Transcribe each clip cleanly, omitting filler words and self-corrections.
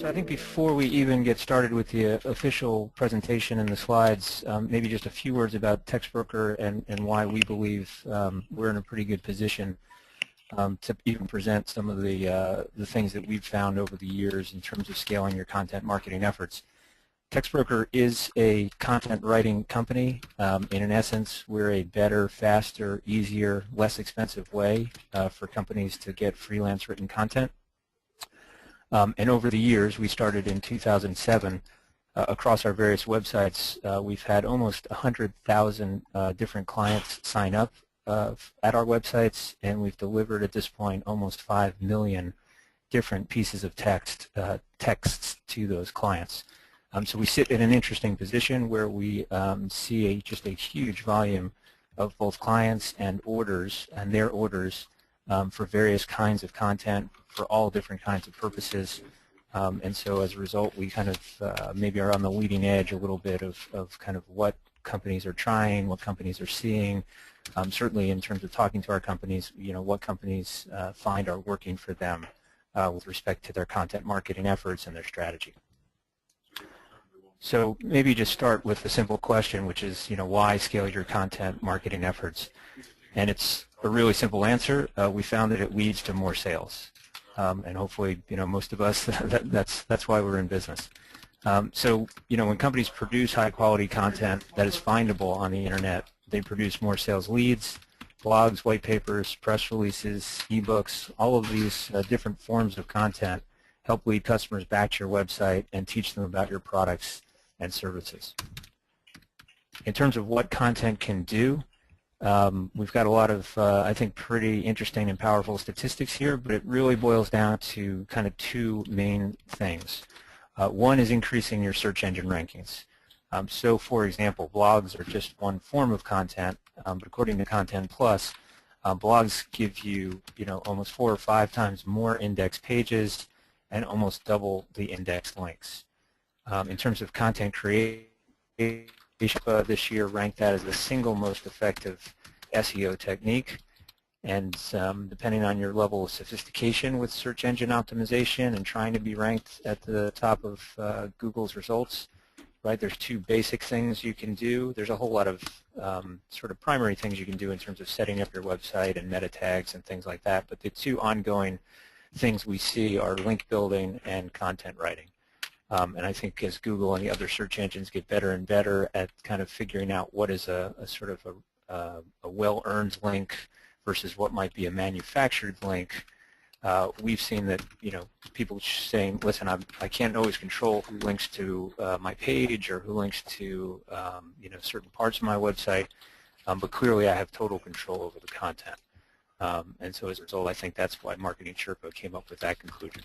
So I think before we even get started with the official presentation and the slides, maybe just a few words about Textbroker and why we believe we're in a pretty good position to even present some of the things that we've found over the years in terms of scaling your content marketing efforts. Textbroker is a content writing company. In essence, we're a better, faster, easier, less expensive way for companies to get freelance written content. And over the years, we started in 2007. Across our various websites, we've had almost 100,000 different clients sign up at our websites, and we've delivered at this point almost 5 million different pieces of texts to those clients. So we sit in an interesting position where we see just a huge volume of both clients and orders and their orders for various kinds of content for all different kinds of purposes. And so as a result, we kind of maybe are on the leading edge a little bit of kind of what companies are trying, what companies are seeing. Certainly in terms of talking to our companies, what companies find are working for them with respect to their content marketing efforts and their strategy. So maybe just start with a simple question, which is, why scale your content marketing efforts? And it's a really simple answer. We found that it leads to more sales. And hopefully, most of us, that's why we're in business. So, when companies produce high-quality content that is findable on the Internet, they produce more sales leads, blogs, white papers, press releases, ebooks. All of these different forms of content help lead customers back to your website and teach them about your products and services. In terms of what content can do, we've got a lot of, I think, pretty interesting and powerful statistics here, but it really boils down to kind of two main things. One is increasing your search engine rankings. So, for example, blogs are just one form of content, but according to Content Plus, blogs give you, almost 4 or 5 times more index pages and almost double the index links. In terms of content creation, this year ranked that as the single most effective SEO technique, and depending on your level of sophistication with search engine optimization and trying to be ranked at the top of Google's results, right, there's 2 basic things you can do. There's a whole lot of sort of primary things you can do in terms of setting up your website and meta tags and things like that, but the 2 ongoing things we see are link building and content writing. And I think as Google and the other search engines get better and better at kind of figuring out what is a sort of a well-earned link versus what might be a manufactured link, we've seen that people saying, listen, I can't always control who links to my page or who links to certain parts of my website, but clearly I have total control over the content. And so as a result, I think that's why Marketing Sherpa came up with that conclusion.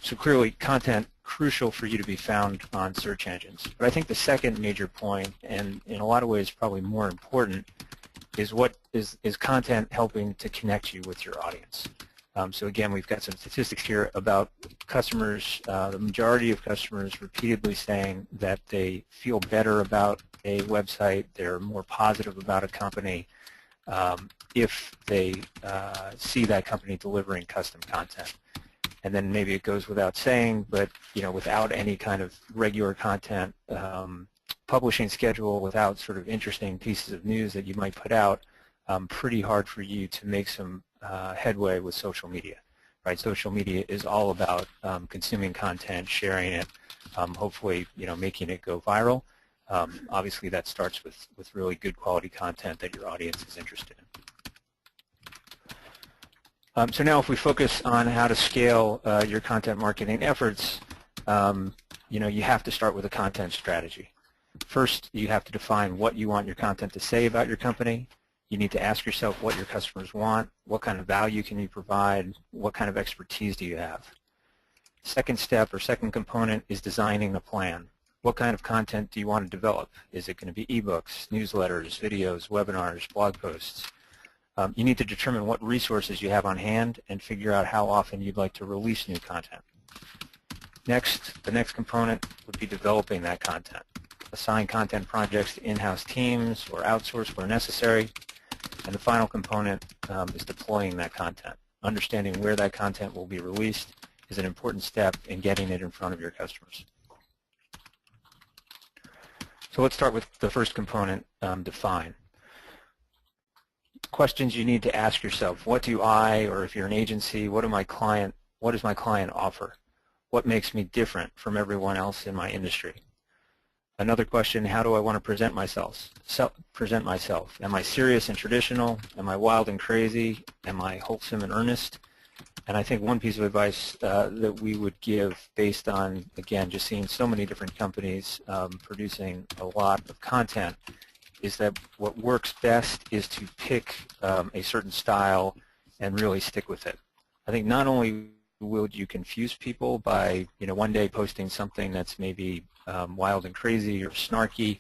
So clearly, content crucial for you to be found on search engines. But I think the second major point, and in a lot of ways probably more important, is what is content helping to connect you with your audience. So again, we've got some statistics here about customers, the majority of customers repeatedly saying that they feel better about a website, they're more positive about a company if they see that company delivering custom content. And then maybe it goes without saying, but without any kind of regular content publishing schedule, without sort of interesting pieces of news that you might put out, pretty hard for you to make some headway with social media. Right? Social media is all about consuming content, sharing it, hopefully making it go viral. Obviously, that starts with really good quality content that your audience is interested in. So now if we focus on how to scale your content marketing efforts, you have to start with a content strategy. First, you have to define what you want your content to say about your company. You need to ask yourself what your customers want, what kind of value can you provide, what kind of expertise do you have. Second step or second component is designing a plan. What kind of content do you want to develop? Is it going to be ebooks, newsletters, videos, webinars, blog posts? You need to determine what resources you have on hand and figure out how often you'd like to release new content. Next, the next component would be developing that content. Assign content projects to in-house teams or outsource where necessary. And the final component is deploying that content, understanding where that content will be released is an important step in getting it in front of your customers. So let's start with the first component, define. Questions you need to ask yourself: what do I, or if you're an agency, what does my client offer? What makes me different from everyone else in my industry? Another question: how do I want to present myself? Am I serious and traditional? Am I wild and crazy? Am I wholesome and earnest? And I think one piece of advice that we would give, based on, again, just seeing so many different companies producing a lot of content, is that what works best is to pick a certain style and really stick with it. I think not only will you confuse people by, one day posting something that's maybe wild and crazy or snarky,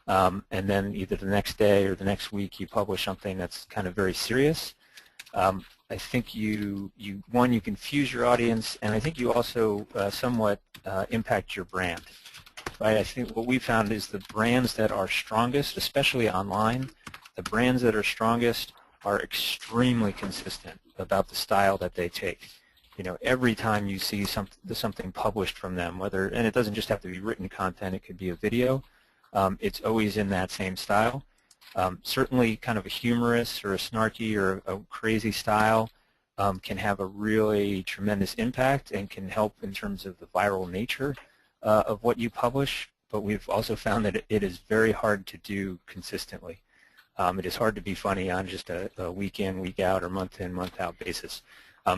and then either the next day or the next week you publish something that's kind of very serious. I think you confuse your audience, and I think you also somewhat impact your brand. Right? I think what we found is the brands that are strongest, especially online, the brands that are strongest are extremely consistent about the style that they take. Every time you see something published from them, and it doesn't just have to be written content, it could be a video, it's always in that same style. Certainly kind of a humorous or a snarky or a crazy style can have a really tremendous impact and can help in terms of the viral nature of what you publish, but we've also found that it is very hard to do consistently. It is hard to be funny on just a week in, week out, or month in, month out basis.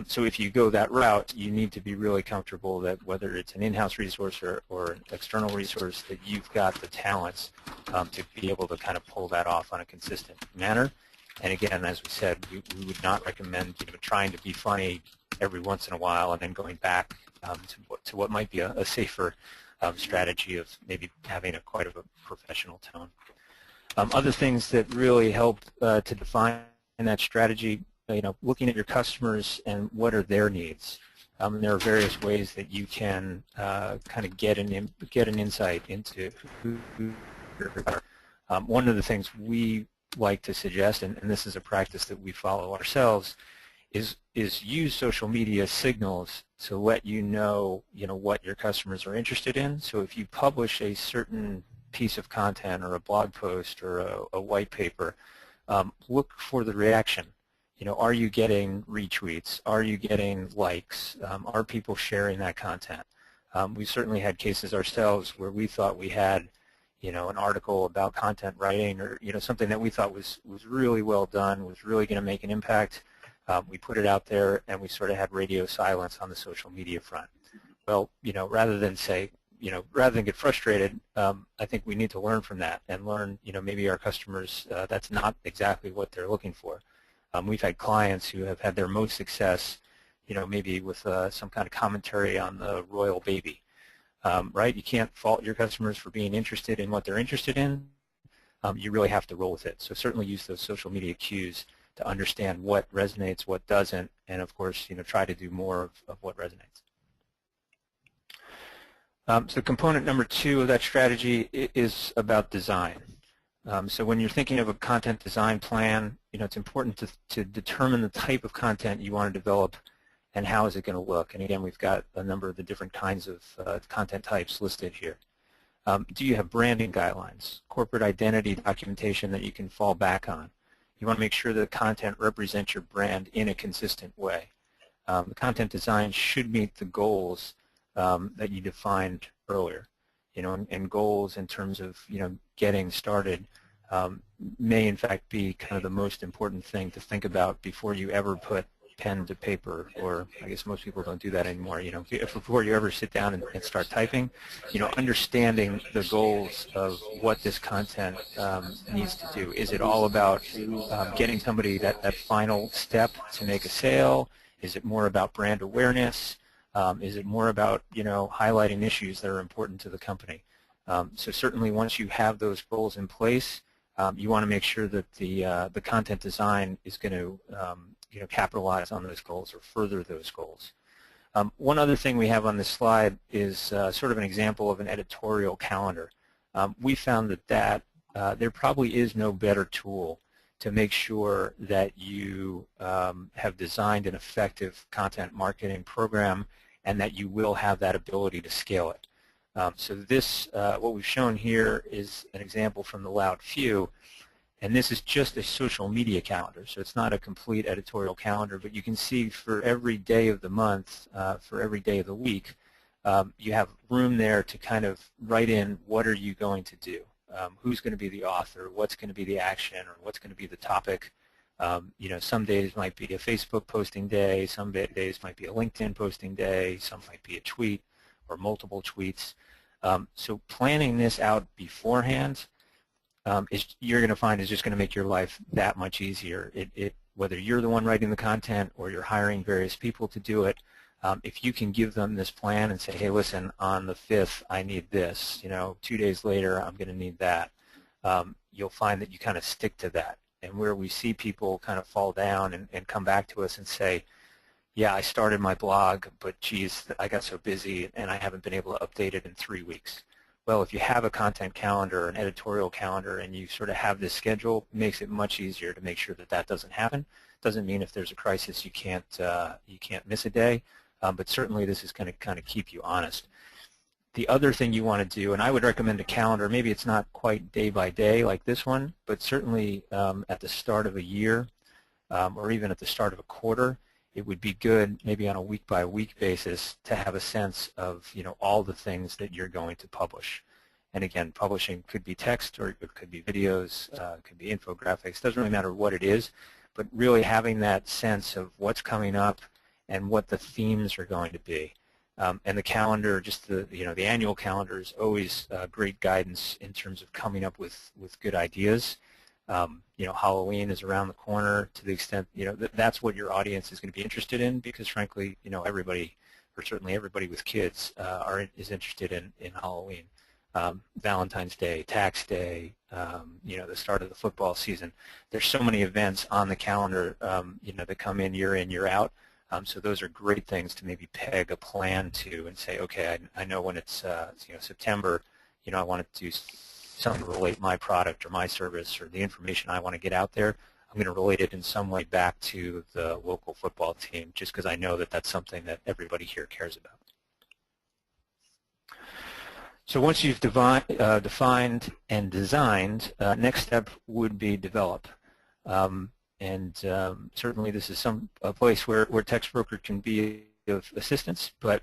So if you go that route, you need to be really comfortable that whether it's an in-house resource or an external resource, that you've got the talents to be able to kind of pull that off on a consistent manner. And again, as we said, we would not recommend trying to be funny every once in a while and then going back to what might be a safer strategy of maybe having quite a professional tone. Other things that really help to define that strategy, looking at your customers and what are their needs. And there are various ways that you can kind of get an insight into who one of the things we like to suggest, and this is a practice that we follow ourselves, is use social media signals to let you know what your customers are interested in. So if you publish a certain piece of content or a blog post or a white paper, look for the reaction. Are you getting retweets? Are you getting likes? Are people sharing that content? We certainly had cases ourselves where we thought we had an article about content writing, or something that we thought was really well done, was really going to make an impact. We put it out there, and we sort of had radio silence on the social media front. Well, rather than get frustrated, I think we need to learn from that and learn, maybe our customers, that's not exactly what they're looking for. We've had clients who have had their most success, maybe with some kind of commentary on the royal baby. Right? You can't fault your customers for being interested in what they're interested in. You really have to roll with it. So certainly use those social media cues to understand what resonates, what doesn't, and of course, try to do more of what resonates. So component number 2 of that strategy is about design. So when you're thinking of a content design plan, it's important to determine the type of content you want to develop and how is it going to look. And again, we've got a number of the different kinds of content types listed here. Do you have branding guidelines, corporate identity documentation that you can fall back on? You want to make sure that the content represents your brand in a consistent way. The content design should meet the goals that you defined earlier. And goals in terms of getting started may in fact be kind of the most important thing to think about before you ever put pen to paper, or I guess most people don't do that anymore. Before you ever sit down and start typing, understanding the goals of what this content needs to do. Is it all about getting somebody that final step to make a sale? Is it more about brand awareness? Is it more about highlighting issues that are important to the company? So certainly once you have those goals in place, you want to make sure that the content design is going to capitalize on those goals or further those goals. One other thing we have on this slide is sort of an example of an editorial calendar. We found that there probably is no better tool to make sure that you have designed an effective content marketing program and that you will have that ability to scale it. So this, what we've shown here is an example from the Loud Few, and this is just a social media calendar. So it's not a complete editorial calendar, but you can see for every day of the month, for every day of the week, you have room there to kind of write in what are you going to do, who's going to be the author, what's going to be the action, or what's going to be the topic. You know, some days might be a Facebook posting day, some days might be a LinkedIn posting day, some might be a tweet or multiple tweets. So planning this out beforehand you're going to find is just going to make your life that much easier. Whether you're the one writing the content or you're hiring various people to do it, if you can give them this plan and say, hey, listen, on the 5th I need this, you know, 2 days later I'm going to need that, you'll find that you kind of stick to that. And where we see people kind of fall down and come back to us and say, yeah, I started my blog, but geez, I got so busy and I haven't been able to update it in 3 weeks. Well, if you have a content calendar, an editorial calendar, and you sort of have this schedule, it makes it much easier to make sure that that doesn't happen. Doesn't mean if there's a crisis you can't miss a day, but certainly this is going to kind of keep you honest. The other thing you want to do, and I would recommend a calendar, maybe it's not quite day by day like this one, but certainly at the start of a year or even at the start of a quarter, it would be good maybe on a week-by-week basis to have a sense of, you know, all the things that you're going to publish. And again, publishing could be text or it could be videos, it could be infographics, doesn't really matter what it is, but really having that sense of what's coming up and what the themes are going to be. And the calendar, just the annual calendar is always great guidance in terms of coming up with good ideas. You know, Halloween is around the corner to the extent, you know, that's what your audience is going to be interested in because, frankly, you know, everybody, or certainly everybody with kids is interested in Halloween. Valentine's Day, Tax Day, you know, the start of the football season. There's so many events on the calendar, you know, that come in, year out. So those are great things to maybe peg a plan to and say, okay, I know when it's, you know, September, you know, I want to do something to relate my product or my service or the information I want to get out there. I'm going to relate it in some way back to the local football team just because I know that that's something that everybody here cares about. So once you've defined and designed, next step would be develop. Certainly this is a place where Textbroker can be of assistance, but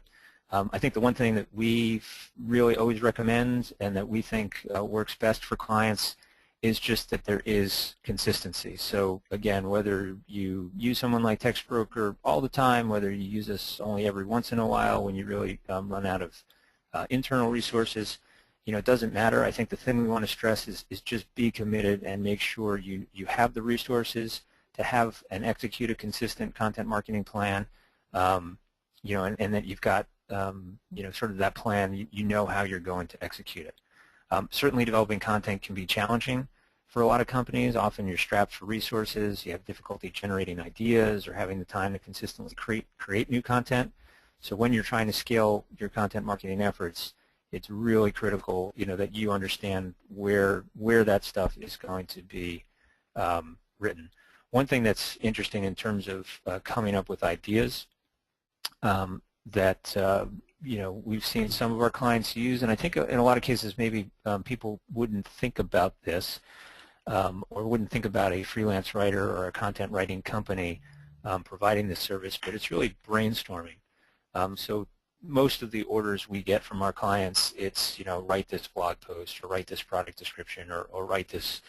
I think the one thing that we really always recommend and that we think works best for clients is just that there is consistency. So again, whether you use someone like Textbroker all the time, whether you use us only every once in a while when you really run out of internal resources, you know, it doesn't matter. I think the thing we want to stress is just be committed and make sure you have the resources to have and execute a consistent content marketing plan, you know, and that you've got you know, sort of that plan, you know how you're going to execute it. Certainly developing content can be challenging for a lot of companies. Often you're strapped for resources, you have difficulty generating ideas or having the time to consistently create new content. So when you're trying to scale your content marketing efforts, it's really critical, you know, that you understand where that stuff is going to be written. One thing that's interesting in terms of coming up with ideas that you know, we've seen some of our clients use, and I think in a lot of cases maybe people wouldn't think about this or wouldn't think about a freelance writer or a content writing company providing this service, but it's really brainstorming. So most of the orders we get from our clients, it's, you know, write this blog post or write this product description or write this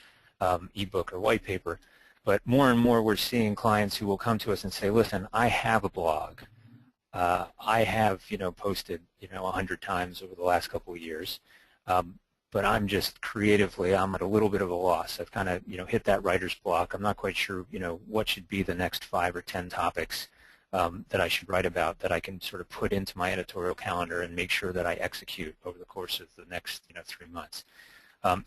ebook or white paper. But more and more we're seeing clients who will come to us and say, listen, I have a blog. I have, you know, posted, you know, 100 times over the last couple of years, but I'm just creatively, I'm at a little bit of a loss. I've kind of, you know, hit that writer's block. I'm not quite sure, you know, what should be the next 5 or 10 topics that I should write about that I can sort of put into my editorial calendar and make sure that I execute over the course of the next, you know, 3 months.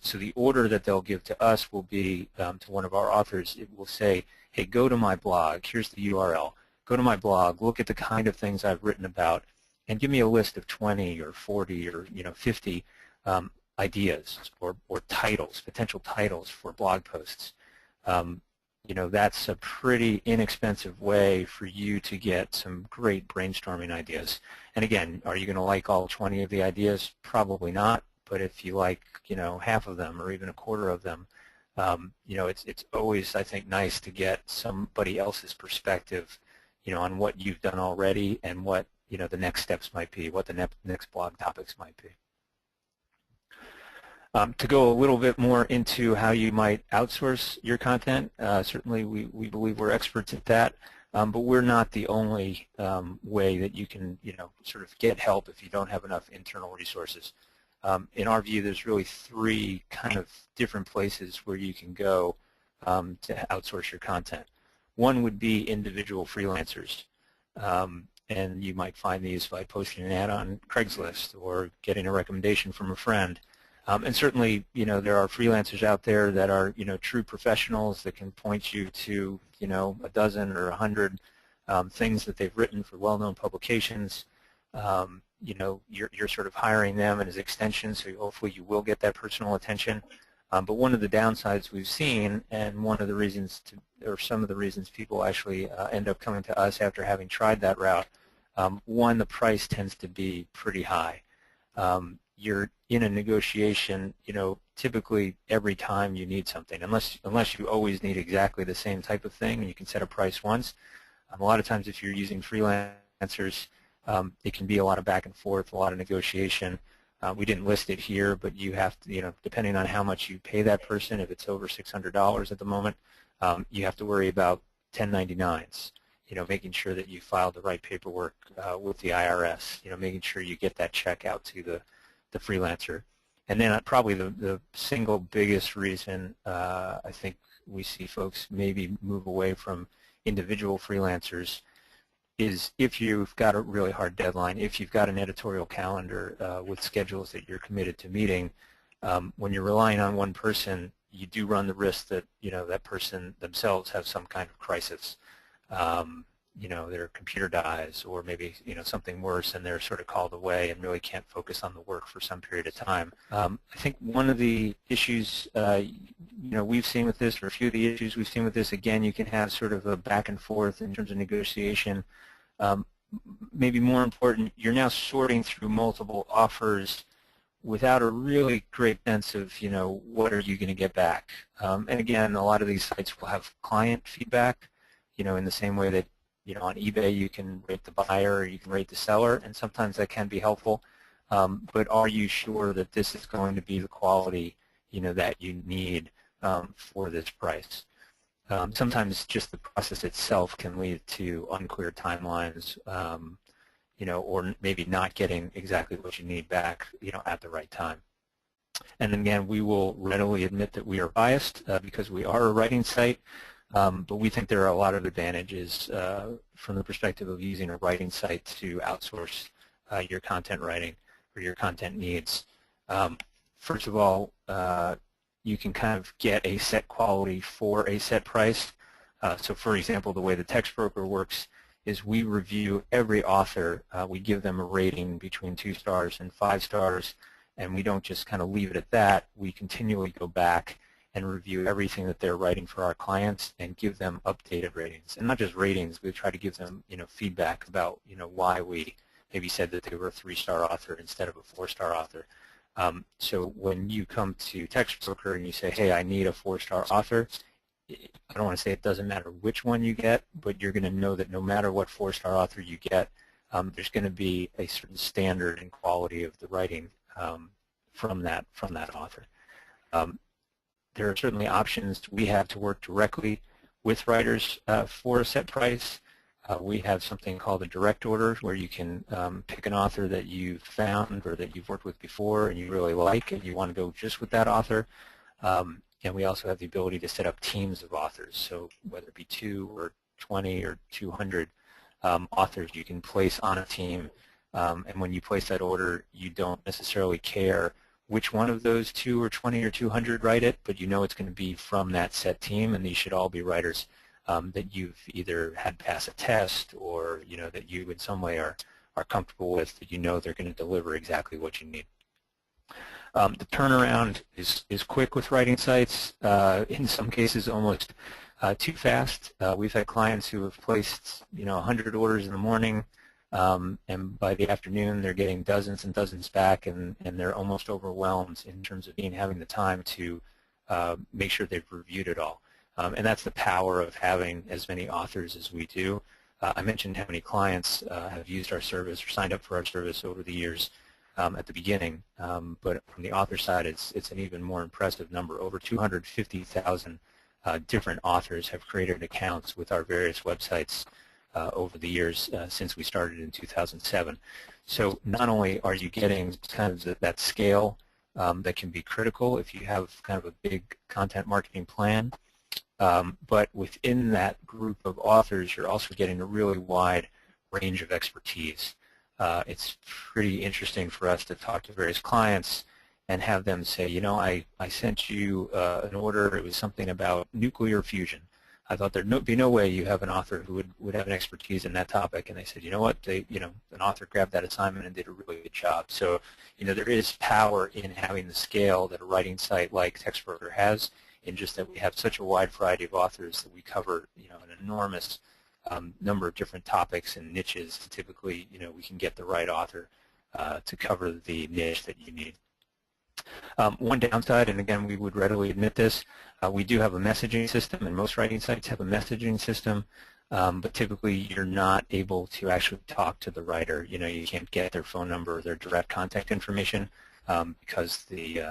So the order that they'll give to us will be to one of our authors. It will say, hey, go to my blog. Here's the URL. Go to my blog, look at the kind of things I've written about, and give me a list of 20 or 40 or, you know, 50 ideas or titles, potential titles for blog posts. that's a pretty inexpensive way for you to get some great brainstorming ideas. And again, are you going to like all 20 of the ideas? Probably not. But if you like, half of them or even a quarter of them, it's always, I think, nice to get somebody else's perspective, on what you've done already and what, the next steps might be, what the next blog topics might be. To go a little bit more into how you might outsource your content, certainly we believe we're experts at that, but we're not the only way that you can, sort of get help if you don't have enough internal resources. In our view, there's really three kind of different places where you can go to outsource your content. One would be individual freelancers, and you might find these by posting an ad on Craigslist or getting a recommendation from a friend. And certainly, there are freelancers out there that are, true professionals that can point you to, a dozen or 100 things that they've written for well-known publications. You're sort of hiring them as extensions, so hopefully you will get that personal attention. But one of the downsides we've seen, and one of the reasons, or some of the reasons people actually end up coming to us after having tried that route, one, the price tends to be pretty high. You're in a negotiation, typically every time you need something, unless you always need exactly the same type of thing and you can set a price once. A lot of times if you're using freelancers, it can be a lot of back and forth, a lot of negotiation. We didn't list it here, but you have to, depending on how much you pay that person, if it's over $600 at the moment, you have to worry about 1099s. Making sure that you filed the right paperwork with the IRS, making sure you get that check out to the freelancer. And then probably the single biggest reason I think we see folks maybe move away from individual freelancers is if you've got a really hard deadline, if you've got an editorial calendar with schedules that you're committed to meeting, when you're relying on one person, you do run the risk that, that person themselves have some kind of crisis. Their computer dies, or maybe something worse, and they're sort of called away and really can't focus on the work for some period of time. I think one of the issues we've seen with this, or a few of the issues we've seen with this, again, you can have sort of a back and forth in terms of negotiation. Maybe more important, you're now sorting through multiple offers without a really great sense of what are you going to get back. And again, a lot of these sites will have client feedback, in the same way that on eBay you can rate the buyer or you can rate the seller, and sometimes that can be helpful. But are you sure that this is going to be the quality that you need for this price? Sometimes just the process itself can lead to unclear timelines, or maybe not getting exactly what you need back at the right time. And again, we will readily admit that we are biased because we are a writing site. But we think there are a lot of advantages from the perspective of using a writing site to outsource your content writing or your content needs. First of all, you can kind of get a set quality for a set price. So for example, the way the Textbroker works is we review every author. We give them a rating between 2 stars and 5 stars, and we don't just kind of leave it at that. We continually go back and review everything that they're writing for our clients and give them updated ratings. And not just ratings, we try to give them, feedback about, why we maybe said that they were a 3-star author instead of a 4-star author. So when you come to Textbroker and you say, hey, I need a 4-star author, I don't want to say it doesn't matter which one you get, but you're going to know that no matter what 4-star author you get, there's going to be a certain standard and quality of the writing from that author. There are certainly options we have to work directly with writers for a set price. We have something called a direct order where you can pick an author that you've found or that you've worked with before and you really like and you want to go just with that author. And we also have the ability to set up teams of authors. So whether it be 2 or 20 or 200 authors you can place on a team. And when you place that order, you don't necessarily care which one of those 2 or 20 or 200 write it, but it's going to be from that set team, and these should all be writers that you've either had pass a test or that you in some way are comfortable with, that they're going to deliver exactly what you need. The turnaround is quick with writing sites, in some cases almost too fast. We've had clients who have placed 100 orders in the morning, and by the afternoon they're getting dozens and dozens back, and they're almost overwhelmed in terms of having the time to make sure they've reviewed it all. And that's the power of having as many authors as we do. I mentioned how many clients have used our service or signed up for our service over the years at the beginning, but from the author side, it's an even more impressive number. Over 250,000 different authors have created accounts with our various websites over the years since we started in 2007. So not only are you getting kind of that scale that can be critical if you have kind of a big content marketing plan, but within that group of authors, you're also getting a really wide range of expertise. It's pretty interesting for us to talk to various clients and have them say, I sent you an order. It was something about nuclear fusion. I thought there'd be no way you have an author who would have an expertise in that topic. And they said, you know what? An author grabbed that assignment and did a really good job. So, there is power in having the scale that a writing site like Textbroker has, in just that we have such a wide variety of authors that we cover, an enormous number of different topics and niches. Typically, we can get the right author to cover the niche that you need. One downside, and again, we would readily admit this, we do have a messaging system, and most writing sites have a messaging system, but typically you're not able to actually talk to the writer. You can't get their phone number or their direct contact information because the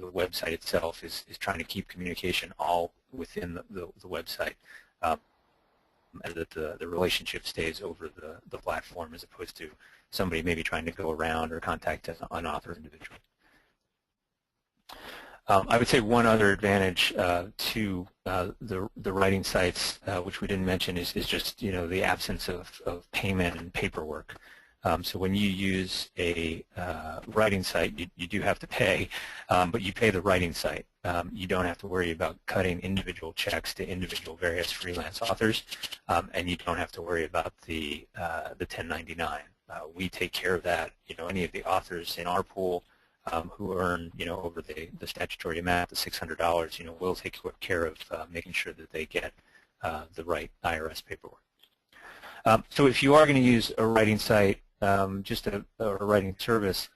website itself is trying to keep communication all within the website, and that the relationship stays over the platform as opposed to somebody maybe trying to go around or contact an author individually. I would say one other advantage to the writing sites, which we didn't mention, is just the absence of payment and paperwork. So when you use a writing site, you do have to pay, but you pay the writing site. You don't have to worry about cutting individual checks to individual various freelance authors, and you don't have to worry about the 1099. We take care of that. Any of the authors in our pool who earn, over the statutory amount, the $600, we'll take care of making sure that they get the right IRS paperwork. So if you are going to use a writing site, just a writing service,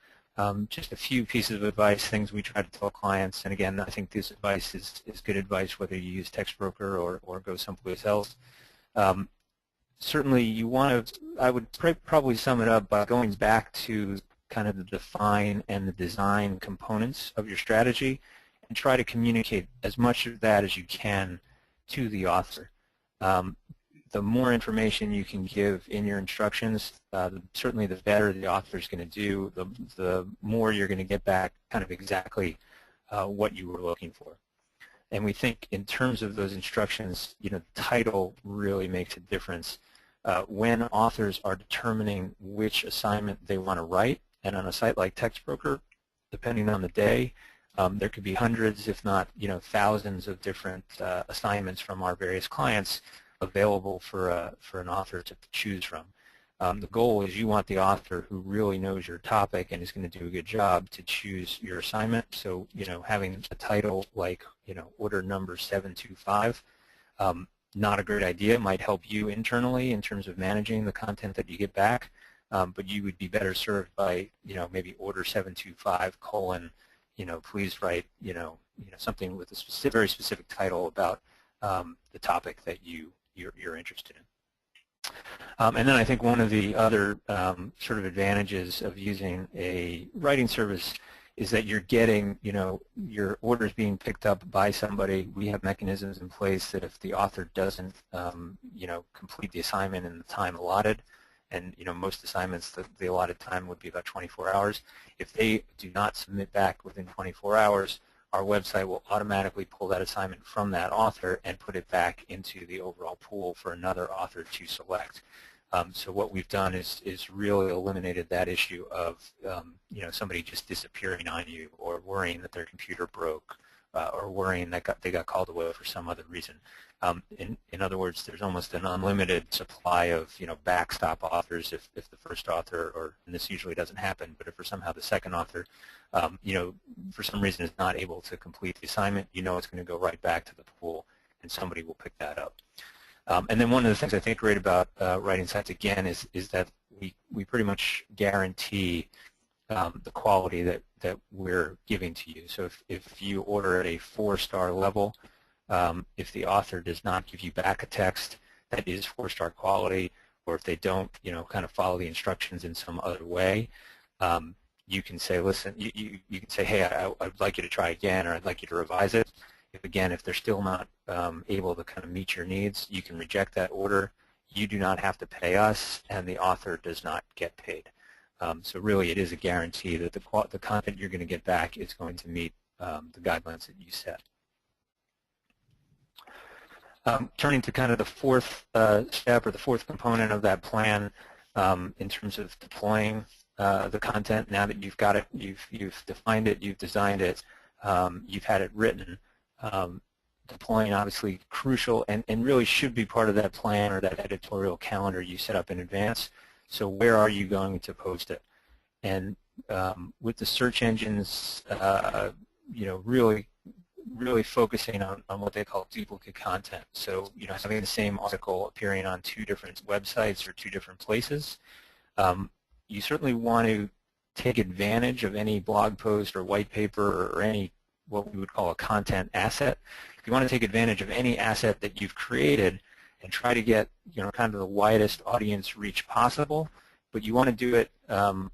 just a few pieces of advice, things we try to tell clients, and again, I think this advice is good advice whether you use Textbroker or go someplace else. Certainly you want to, I would probably sum it up by going back to kind of the define and the design components of your strategy and try to communicate as much of that as you can to the author. The more information you can give in your instructions, certainly the better the author is going to do, the more you're going to get back kind of exactly what you were looking for. And we think in terms of those instructions, the title really makes a difference. When authors are determining which assignment they want to write, and on a site like Textbroker, depending on the day, there could be hundreds, if not thousands of different assignments from our various clients available for an author to choose from. The goal is you want the author who really knows your topic and is going to do a good job to choose your assignment. So having a title like order number 725, not a great idea. It might help you internally in terms of managing the content that you get back. But you would be better served by, maybe order 725 : please write, something with a very specific title about the topic that you're interested in. And then I think one of the other sort of advantages of using a writing service is that you're getting, your orders being picked up by somebody. We have mechanisms in place that if the author doesn't, complete the assignment in the time allotted, and most assignments, the allotted time would be about 24 hours. If they do not submit back within 24 hours, our website will automatically pull that assignment from that author and put it back into the overall pool for another author to select. So what we've done is really eliminated that issue of somebody just disappearing on you or worrying that their computer broke or worrying that they got called away for some other reason. In other words, there's almost an unlimited supply of backstop authors if the first author, or and this usually doesn't happen, but if for somehow the second author for some reason is not able to complete the assignment, it's going to go right back to the pool and somebody will pick that up. And then one of the things I think great about writing sites again is that we pretty much guarantee the quality that we're giving to you. So if you order at a 4-star level, if the author does not give you back a text that is 4-star quality, or if they don't kind of follow the instructions in some other way, you can say, listen, you can say, hey, I'd like you to try again, or I'd like you to revise it. If they're still not able to kind of meet your needs, you can reject that order. You do not have to pay us, and the author does not get paid. So really, it is a guarantee that the content you're going to get back is going to meet the guidelines that you set. Turning to kind of the fourth step, or the fourth component of that plan, in terms of deploying the content. Now that you've got it, you've defined it, you've designed it, you've had it written. Deploying obviously crucial and really should be part of that plan or that editorial calendar you set up in advance. So where are you going to post it? And with the search engines, really focusing on what they call duplicate content. So having the same article appearing on 2 different websites or 2 different places. You certainly want to take advantage of any blog post or white paper or any what we would call a content asset. You want to take advantage of any asset that you've created and try to get kind of the widest audience reach possible, but you want to do it,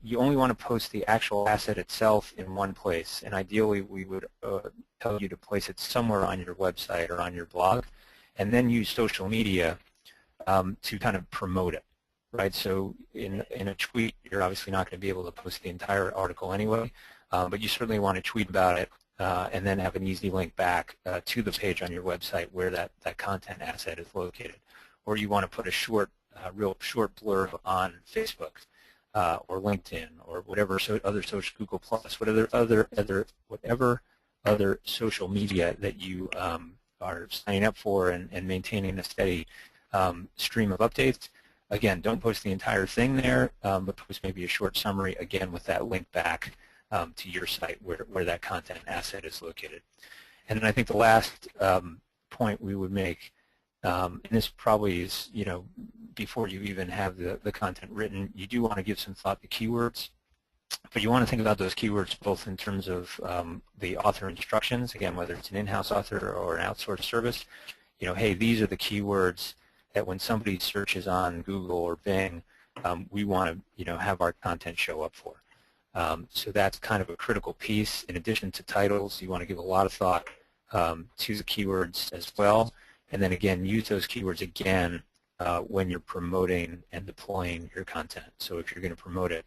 you only want to post the actual asset itself in one place, and ideally we would tell you to place it somewhere on your website or on your blog, and then use social media to kind of promote it, right? So in a tweet, you're obviously not going to be able to post the entire article anyway, but you certainly want to tweet about it and then have an easy link back to the page on your website where that content asset is located. Or you want to put a real short blurb on Facebook or LinkedIn or whatever other social, Google Plus, whatever other social media that you are signing up for and maintaining a steady stream of updates. Again, don't post the entire thing there, but post maybe a short summary, again, with that link back to your site where that content asset is located. And then I think the last point we would make, and this probably is, before you even have the content written, you do want to give some thought to keywords, but you want to think about those keywords both in terms of the author instructions, again, whether it's an in-house author or an outsourced service. Hey, these are the keywords that when somebody searches on Google or Bing, we want to, have our content show up for. So that's kind of a critical piece. In addition to titles, you want to give a lot of thought to the keywords as well. And then again, use those keywords again when you're promoting and deploying your content. So if you're going to promote it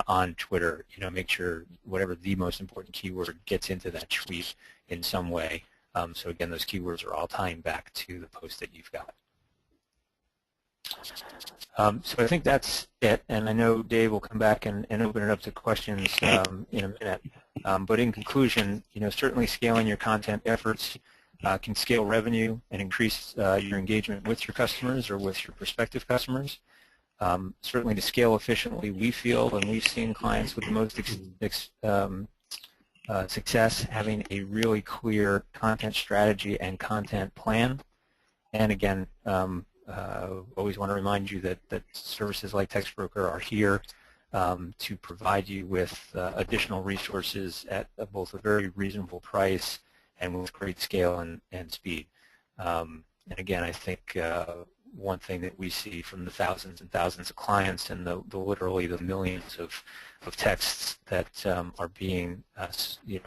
on Twitter, make sure whatever the most important keyword gets into that tweet in some way. So again, those keywords are all tying back to the post that you've got. So I think that's it, and I know Dave will come back and open it up to questions in a minute. But in conclusion, certainly scaling your content efforts can scale revenue and increase your engagement with your customers or with your prospective customers. Certainly to scale efficiently, we feel, and we've seen clients with the most success having a really clear content strategy and content plan. And again, always want to remind you that services like Textbroker are here to provide you with additional resources at both a very reasonable price and with great scale and speed. And again, I think one thing that we see from the thousands and thousands of clients and literally the millions of texts that are being,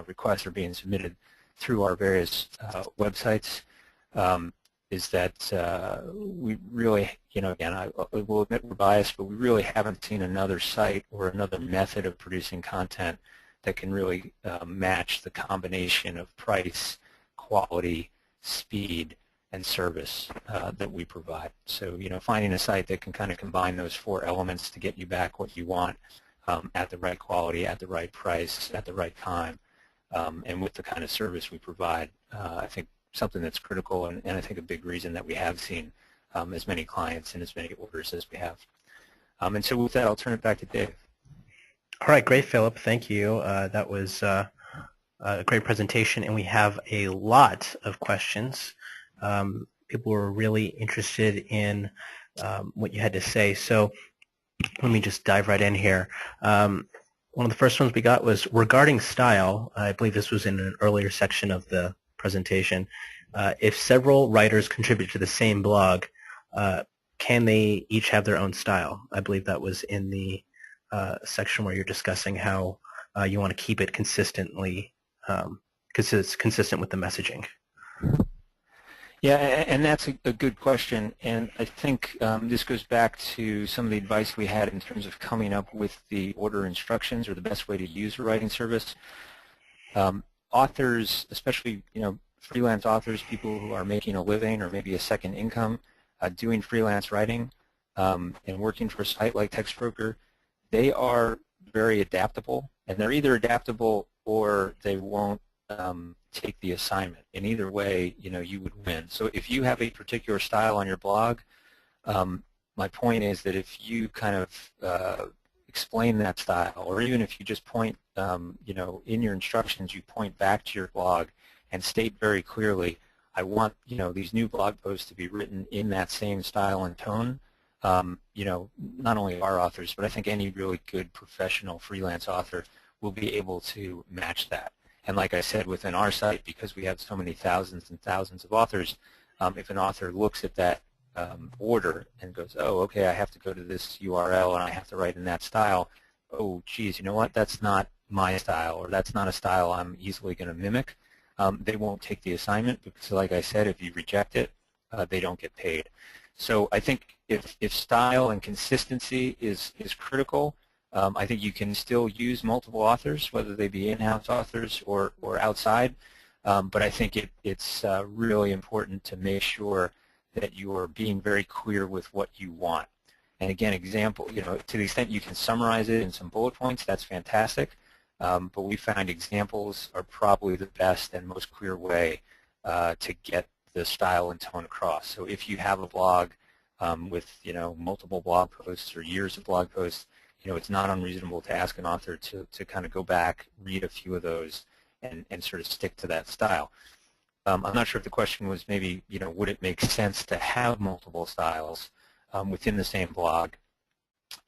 requests are being submitted through our various websites, is that we really, again, I will admit we're biased, but we really haven't seen another site or another method of producing content that can really match the combination of price, quality, speed, and service that we provide. So, finding a site that can kind of combine those 4 elements to get you back what you want at the right quality, at the right price, at the right time, and with the kind of service we provide, I think something that's critical, and I think a big reason that we have seen as many clients and as many orders as we have. And so with that, I'll turn it back to Dave. All right, great, Philip. Thank you. That was a great presentation, and we have a lot of questions. People were really interested in what you had to say. So let me just dive right in here. One of the first ones we got was regarding style. I believe this was in an earlier section of the presentation. If several writers contribute to the same blog, can they each have their own style? I believe that was in the section where you're discussing how you want to keep it consistently, because it's consistent with the messaging. Yeah, and that's a good question, and I think this goes back to some of the advice we had in terms of coming up with the order instructions or the best way to use a writing service. Authors, especially freelance authors, people who are making a living or maybe a second income, doing freelance writing and working for a site like Textbroker, they are very adaptable, and they're either adaptable or they won't take the assignment. In either way, you would win. So if you have a particular style on your blog, my point is that if you kind of explain that style, or even if you just point, in your instructions, you point back to your blog and state very clearly, I want, these new blog posts to be written in that same style and tone. Not only our authors, but I think any really good professional freelance author will be able to match that. And like I said, within our site, because we have so many thousands and thousands of authors, if an author looks at that order and goes, oh, okay, I have to go to this URL and I have to write in that style, oh, geez, you know what, that's not my style, or that's not a style I'm easily going to mimic, they won't take the assignment because, like I said, if you reject it, they don't get paid. So I think if style and consistency is critical, I think you can still use multiple authors, whether they be in-house authors or outside, but I think it's really important to make sure that you are being very clear with what you want. And again, example, to the extent you can summarize it in some bullet points, that's fantastic, but we find examples are probably the best and most clear way to get the style and tone across. So if you have a blog with multiple blog posts or years of blog posts, it's not unreasonable to ask an author to kind of go back, read a few of those, and sort of stick to that style. I'm not sure if the question was maybe, would it make sense to have multiple styles within the same blog?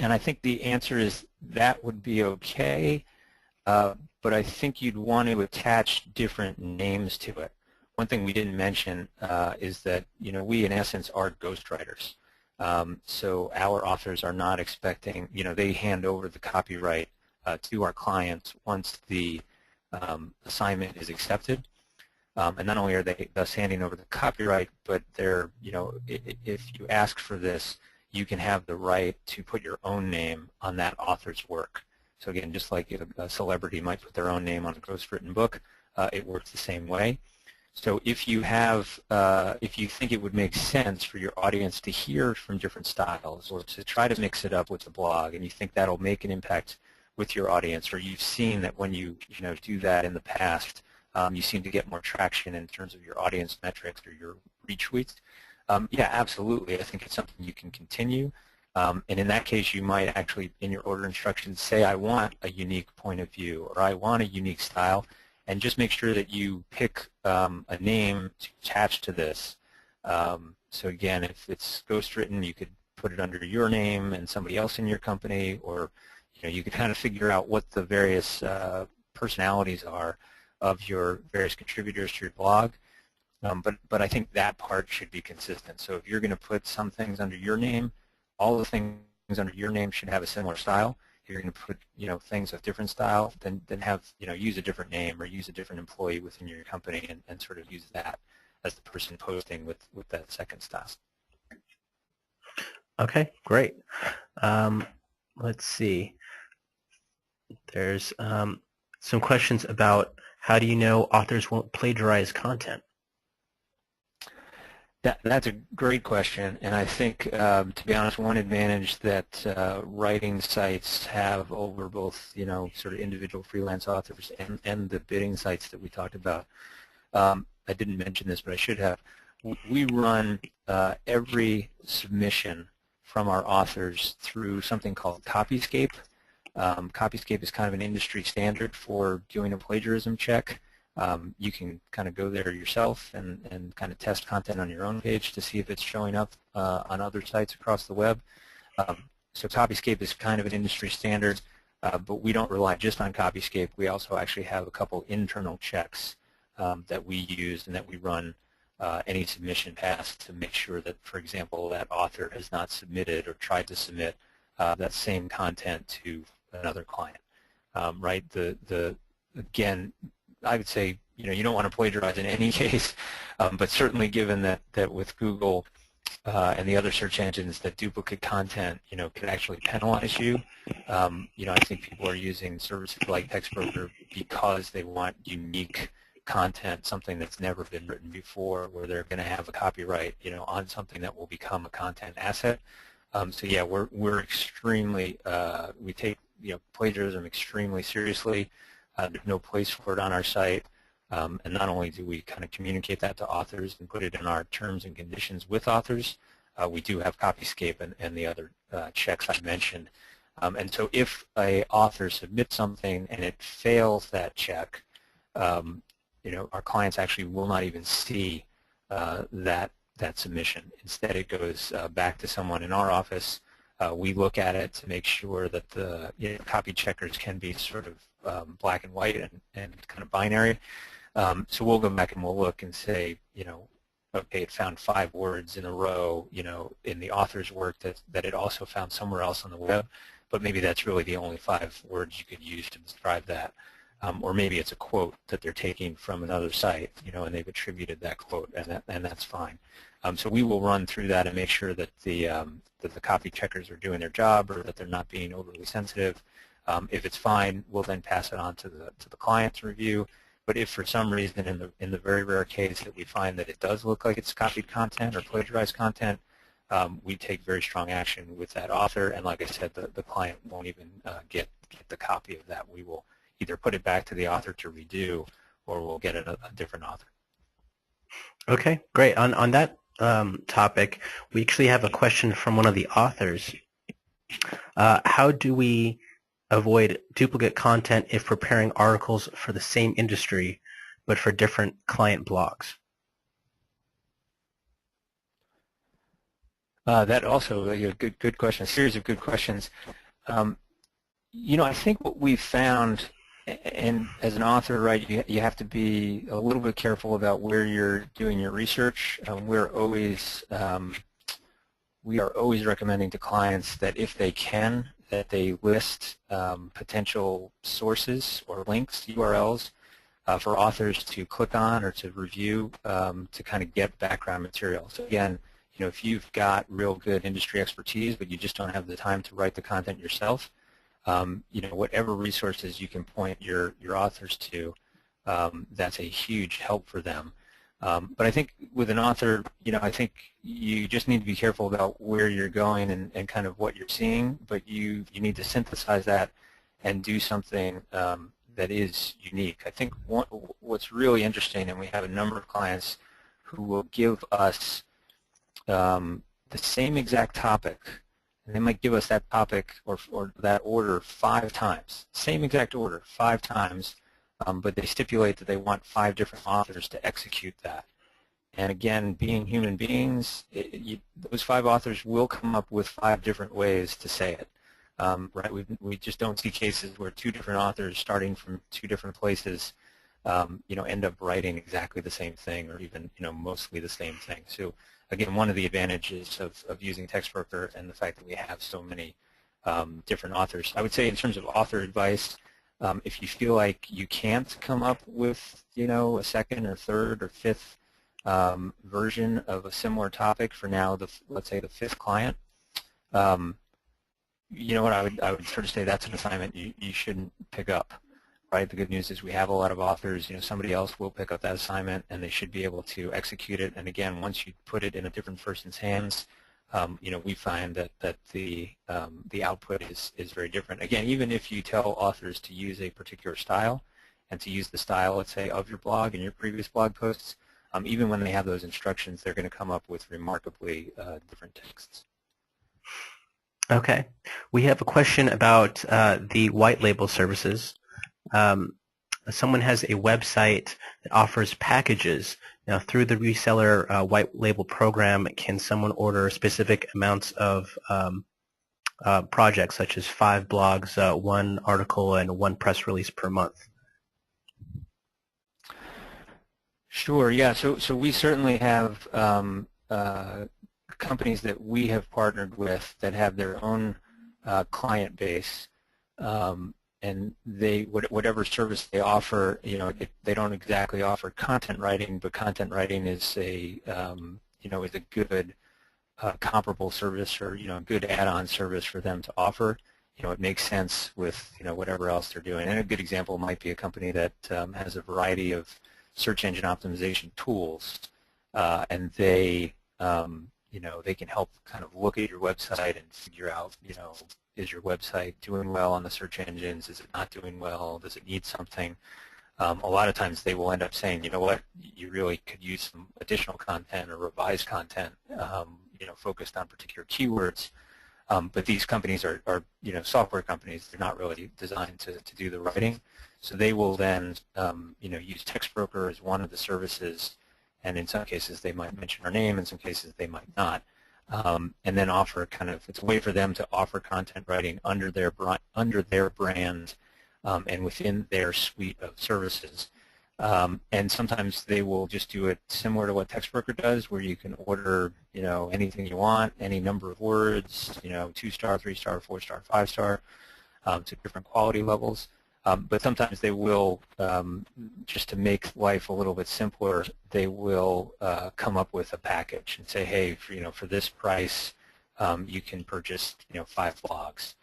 And I think the answer is that would be okay, but I think you'd want to attach different names to it. One thing we didn't mention is that, we in essence are ghostwriters. So our authors are not expecting, they hand over the copyright to our clients once the assignment is accepted. And not only are they thus handing over the copyright, but they're, if you ask for this, you can have the right to put your own name on that author's work. So again, just like a celebrity might put their own name on a ghostwritten book, it works the same way. So if you have, if you think it would make sense for your audience to hear from different styles or to try to mix it up with the blog, and you think that'll make an impact with your audience, or you've seen that when you do that in the past, you seem to get more traction in terms of your audience metrics or your retweets, yeah, absolutely. I think it's something you can continue. And in that case, you might actually, in your order instructions, say, I want a unique point of view, or I want a unique style, and just make sure that you pick a name to attach to this. So again, if it's ghostwritten, you could put it under your name and somebody else in your company, or you could kind of figure out what the various personalities are of your various contributors to your blog. But I think that part should be consistent. So if you're going to put some things under your name, all the things under your name should have a similar style. If you're going to put things of different style, then have use a different name or use a different employee within your company and sort of use that as the person posting with that second style. Okay, great. Let's see. There's some questions about how do you know authors won't plagiarize content? That's a great question, and I think, to be honest, one advantage that writing sites have over both, sort of individual freelance authors and the bidding sites that we talked about. I didn't mention this, but I should have. We run every submission from our authors through something called Copyscape. Copyscape is kind of an industry standard for doing a plagiarism check. You can kind of go there yourself and kind of test content on your own page to see if it's showing up on other sites across the web. So Copyscape is kind of an industry standard, but we don't rely just on Copyscape. We also actually have a couple internal checks that we use and that we run any submission past to make sure that, for example, that author has not submitted or tried to submit that same content to another client. Right? Again, I would say, you don't want to plagiarize in any case, but certainly given that with Google and the other search engines, that duplicate content, could actually penalize you. I think people are using services like Textbroker because they want unique content, something that's never been written before, where they're going to have a copyright, on something that will become a content asset. So yeah, we're extremely, we take plagiarism extremely seriously. There's no place for it on our site, and not only do we kind of communicate that to authors and put it in our terms and conditions with authors, we do have Copyscape and the other checks I mentioned. And so if a author submits something and it fails that check, our clients actually will not even see that submission. Instead, it goes back to someone in our office. We look at it to make sure that the copy checkers can be sort of black and white and kind of binary. So we'll go back and we'll look and say, okay, it found 5 words in a row, in the author's work that it also found somewhere else on the web, but maybe that's really the only 5 words you could use to describe that. Or maybe it's a quote that they're taking from another site, and they've attributed that quote, and that's fine. So we will run through that and make sure that the copy checkers are doing their job, or that they're not being overly sensitive. If it's fine, we'll then pass it on to the client to review. But if for some reason, in the very rare case that we find that it does look like it's copied content or plagiarized content, we take very strong action with that author. And like I said, the client won't even get the copy of that. We will either put it back to the author to redo, or we'll get a different author. Okay, great. On that topic, we actually have a question from one of the authors. How do we avoid duplicate content if preparing articles for the same industry but for different client blogs? That also a good question, a series of good questions. I think what we've found, and as an author, right, you have to be a little bit careful about where you're doing your research. We are always recommending to clients that if they can, that they list potential sources or links, URLs, for authors to click on or to review to kind of get background material. So again, if you've got real good industry expertise but you just don't have the time to write the content yourself, whatever resources you can point your authors to, that's a huge help for them. But I think with an author, I think you just need to be careful about where you're going and kind of what you're seeing, but you need to synthesize that and do something that is unique. I think what's really interesting, and we have a number of clients who will give us the same exact topic, and they might give us that topic or that order 5 times, same exact order 5 times, but they stipulate that they want 5 different authors to execute that. And again, being human beings, those 5 authors will come up with 5 different ways to say it. Right? We just don't see cases where 2 different authors starting from 2 different places, end up writing exactly the same thing, or even, mostly the same thing. So again, one of the advantages of using Textbroker and the fact that we have so many different authors. I would say in terms of author advice, if you feel like you can't come up with, a second or third or fifth version of a similar topic for now, let's say the 5th client, what I would sort of say that's an assignment you shouldn't pick up. right? The good news is we have a lot of authors. Somebody else will pick up that assignment, and they should be able to execute it. And again, once you put it in a different person's hands, we find that the output is very different. Again, even if you tell authors to use a particular style and to use the style, let's say, of your blog and your previous blog posts, even when they have those instructions, they're going to come up with remarkably different texts. Okay. We have a question about the white label services. Someone has a website that offers packages. Now, through the reseller white label program, can someone order specific amounts of projects, such as 5 blogs, 1 article, and 1 press release per month? Sure. Yeah. So we certainly have companies that we have partnered with that have their own client base, and whatever service they offer, they don't exactly offer content writing, but content writing is a is a good comparable service, or a good add-on service for them to offer. It makes sense with whatever else they're doing. And a good example might be a company that has a variety of search engine optimization tools, and they they can help kind of look at your website and figure out, is your website doing well on the search engines? Is it not doing well? Does it need something? A lot of times they will end up saying, you know what, you really could use some additional content or revised content, focused on particular keywords. But these companies are software companies. They're not really designed to do the writing. So they will then, use Textbroker as one of the services, and in some cases they might mention our name, in some cases they might not, and then offer it's a way for them to offer content writing under their brand and within their suite of services. And sometimes they will just do it similar to what Textbroker does, where you can order, anything you want, any number of words, 2-star, 3-star, 4-star, 5-star, to different quality levels. But sometimes they will, just to make life a little bit simpler, they will come up with a package and say, hey, for this price, you can purchase, 5 blogs.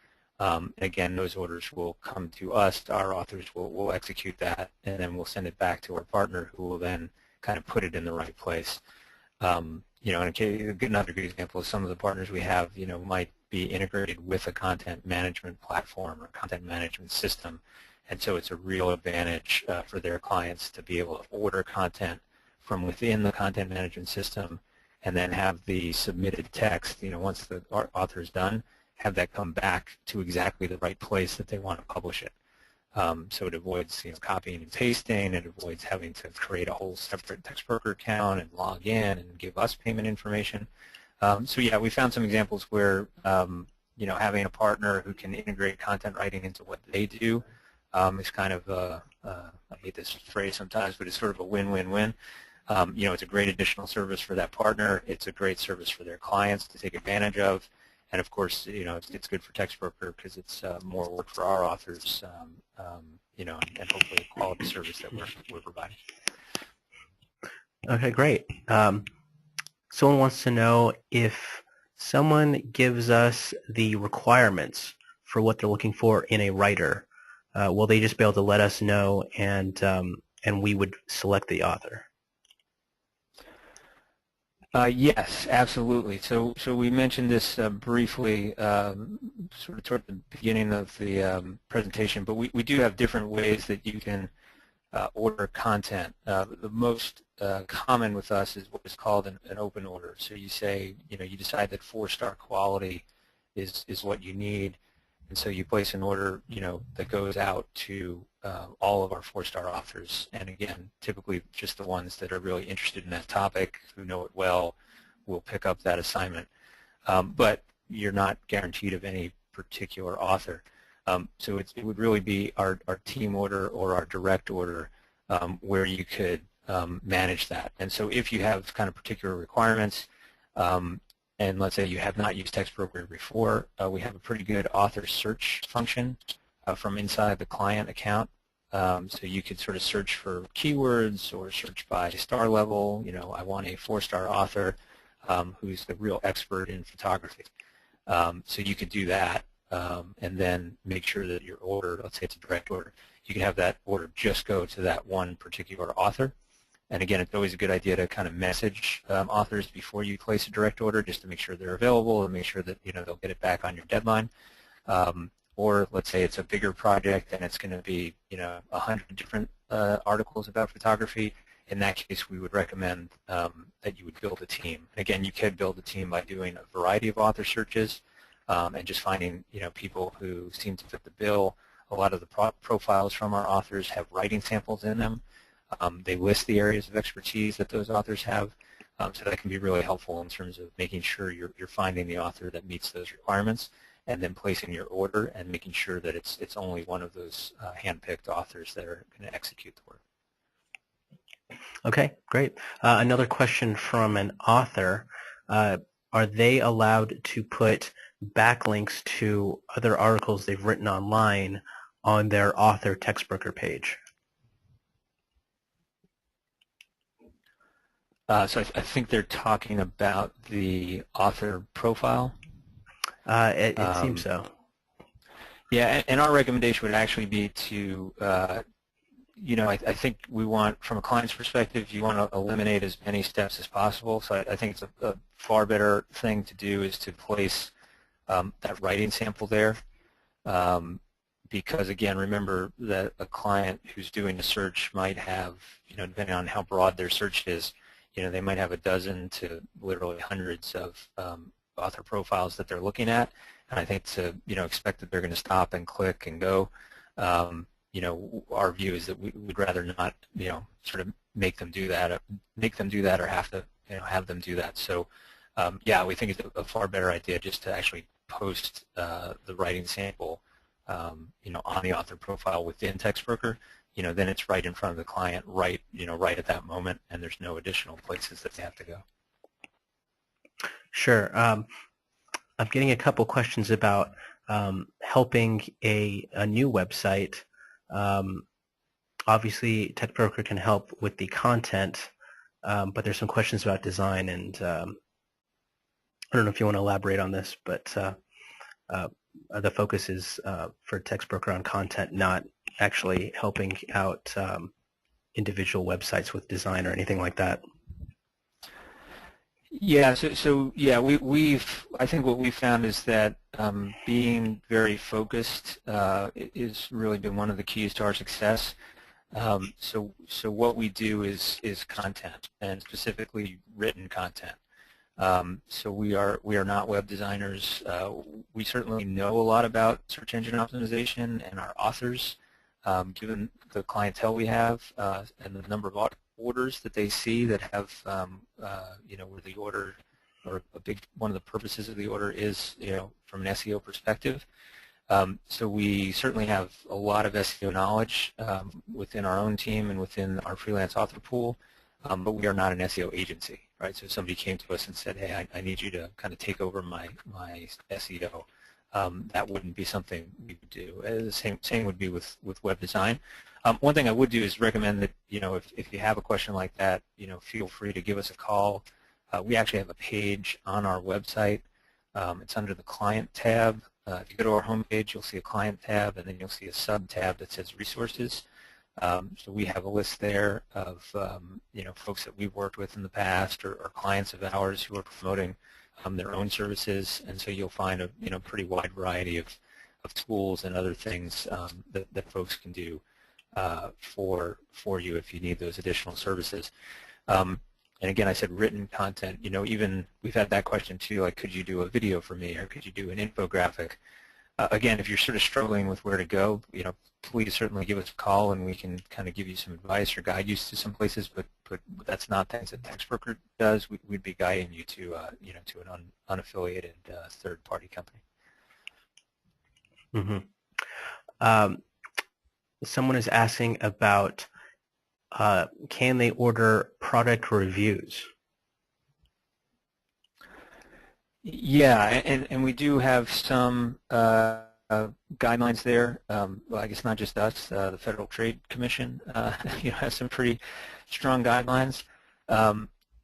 Again, those orders will come to us. Our authors will execute that, and then we'll send it back to our partner, who will then kind of put it in the right place. And another good example is some of the partners we have, might be integrated with a content management platform or content management system. And so it's a real advantage for their clients to be able to order content from within the content management system, and then have the submitted text, once the author is done, have that come back to exactly the right place that they want to publish it. So it avoids copying and pasting. It avoids having to create a whole separate Textbroker account and log in and give us payment information. So yeah, we found some examples where having a partner who can integrate content writing into what they do is kind of I hate this phrase sometimes, but it's sort of a win-win-win. It's a great additional service for that partner. It's a great service for their clients to take advantage of. And of course, it's good for Textbroker because it's more work for our authors, and hopefully a quality service that we're providing. Okay, great. Someone wants to know, if someone gives us the requirements for what they're looking for in a writer, will they just be able to let us know, and we would select the author? Yes, absolutely. So we mentioned this briefly sort of toward the beginning of the presentation, but we do have different ways that you can order content. The most common with us is what is called an open order. So you say, you decide that 4-star quality is what you need, and so you place an order, that goes out to all of our 4-star authors. And again, typically just the ones that are really interested in that topic, who know it well, will pick up that assignment. But you're not guaranteed of any particular author. So it would really be our team order or our direct order, where you could manage that. And so if you have kind of particular requirements, and let's say you have not used Textbroker before, we have a pretty good author search function from inside the client account. So you could sort of search for keywords or search by star level. I want a 4-star author who's the real expert in photography. So you could do that, and then make sure that your order, let's say it's a direct order, you can have that order just go to that one particular author. And again, it's always a good idea to kind of message authors before you place a direct order, just to make sure they're available and make sure that they'll get it back on your deadline. Or let's say it's a bigger project and it's going to be 100 different articles about photography. In that case, we would recommend that you would build a team. Again, you could build a team by doing a variety of author searches and just finding people who seem to fit the bill. A lot of the profiles from our authors have writing samples in them. They list the areas of expertise that those authors have, so that can be really helpful in terms of making sure you're finding the author that meets those requirements, and then placing your order and making sure that it's only one of those hand-picked authors that are going to execute the work. Okay, great. Another question from an author. Are they allowed to put backlinks to other articles they've written online on their author Textbroker page? So I think they're talking about the author profile. It seems so. Yeah, and our recommendation would actually be to, I think we want, from a client's perspective, you want to eliminate as many steps as possible. So I think it's a far better thing to do is to place that writing sample there. Because, again, remember that a client who's doing a search might have, depending on how broad their search is, they might have a dozen to literally hundreds of author profiles that they're looking at. And I think to, expect that they're going to stop and click and go, our view is that we'd rather not, sort of make them do that or have to, have them do that. So, yeah, we think it's a far better idea just to actually post the writing sample, on the author profile within Textbroker. Then it's right in front of the client, right at that moment, and there's no additional places that they have to go. Sure. I'm getting a couple questions about helping a new website. Obviously, Textbroker can help with the content, but there's some questions about design, and I don't know if you want to elaborate on this, but the focus is for Textbroker on content, not actually helping out individual websites with design or anything like that. Yeah, so yeah, I think what we found is that being very focused is really been one of the keys to our success. So what we do is content, and specifically written content. So we are not web designers. We certainly know a lot about search engine optimization and our authors, given the clientele we have and the number of orders that they see that have, where the order, or one of the purposes of the order is, from an SEO perspective. So we certainly have a lot of SEO knowledge within our own team and within our freelance author pool, but we are not an SEO agency, right? So if somebody came to us and said, hey, I need you to kind of take over my SEO, that wouldn't be something we would do. The same would be with web design. One thing I would do is recommend that, if you have a question like that, feel free to give us a call. We actually have a page on our website. It's under the Client tab. If you go to our homepage, you'll see a Client tab, and then you'll see a sub-tab that says Resources. So we have a list there of, folks that we've worked with in the past, or clients of ours who are promoting their own services, and so you'll find a pretty wide variety of tools and other things that folks can do for you if you need those additional services. And again, I said written content. Even we've had that question too, like, could you do a video for me, or could you do an infographic? Again, if you're sort of struggling with where to go, please certainly give us a call, and we can kind of give you some advice or guide you to some places. But that's not things that Textbroker does. We'd be guiding you to to an unaffiliated third-party company. Mm-hmm. Someone is asking about can they order product reviews? Yeah, and we do have some guidelines there. Well, I guess not just us. The Federal Trade Commission has some pretty strong guidelines.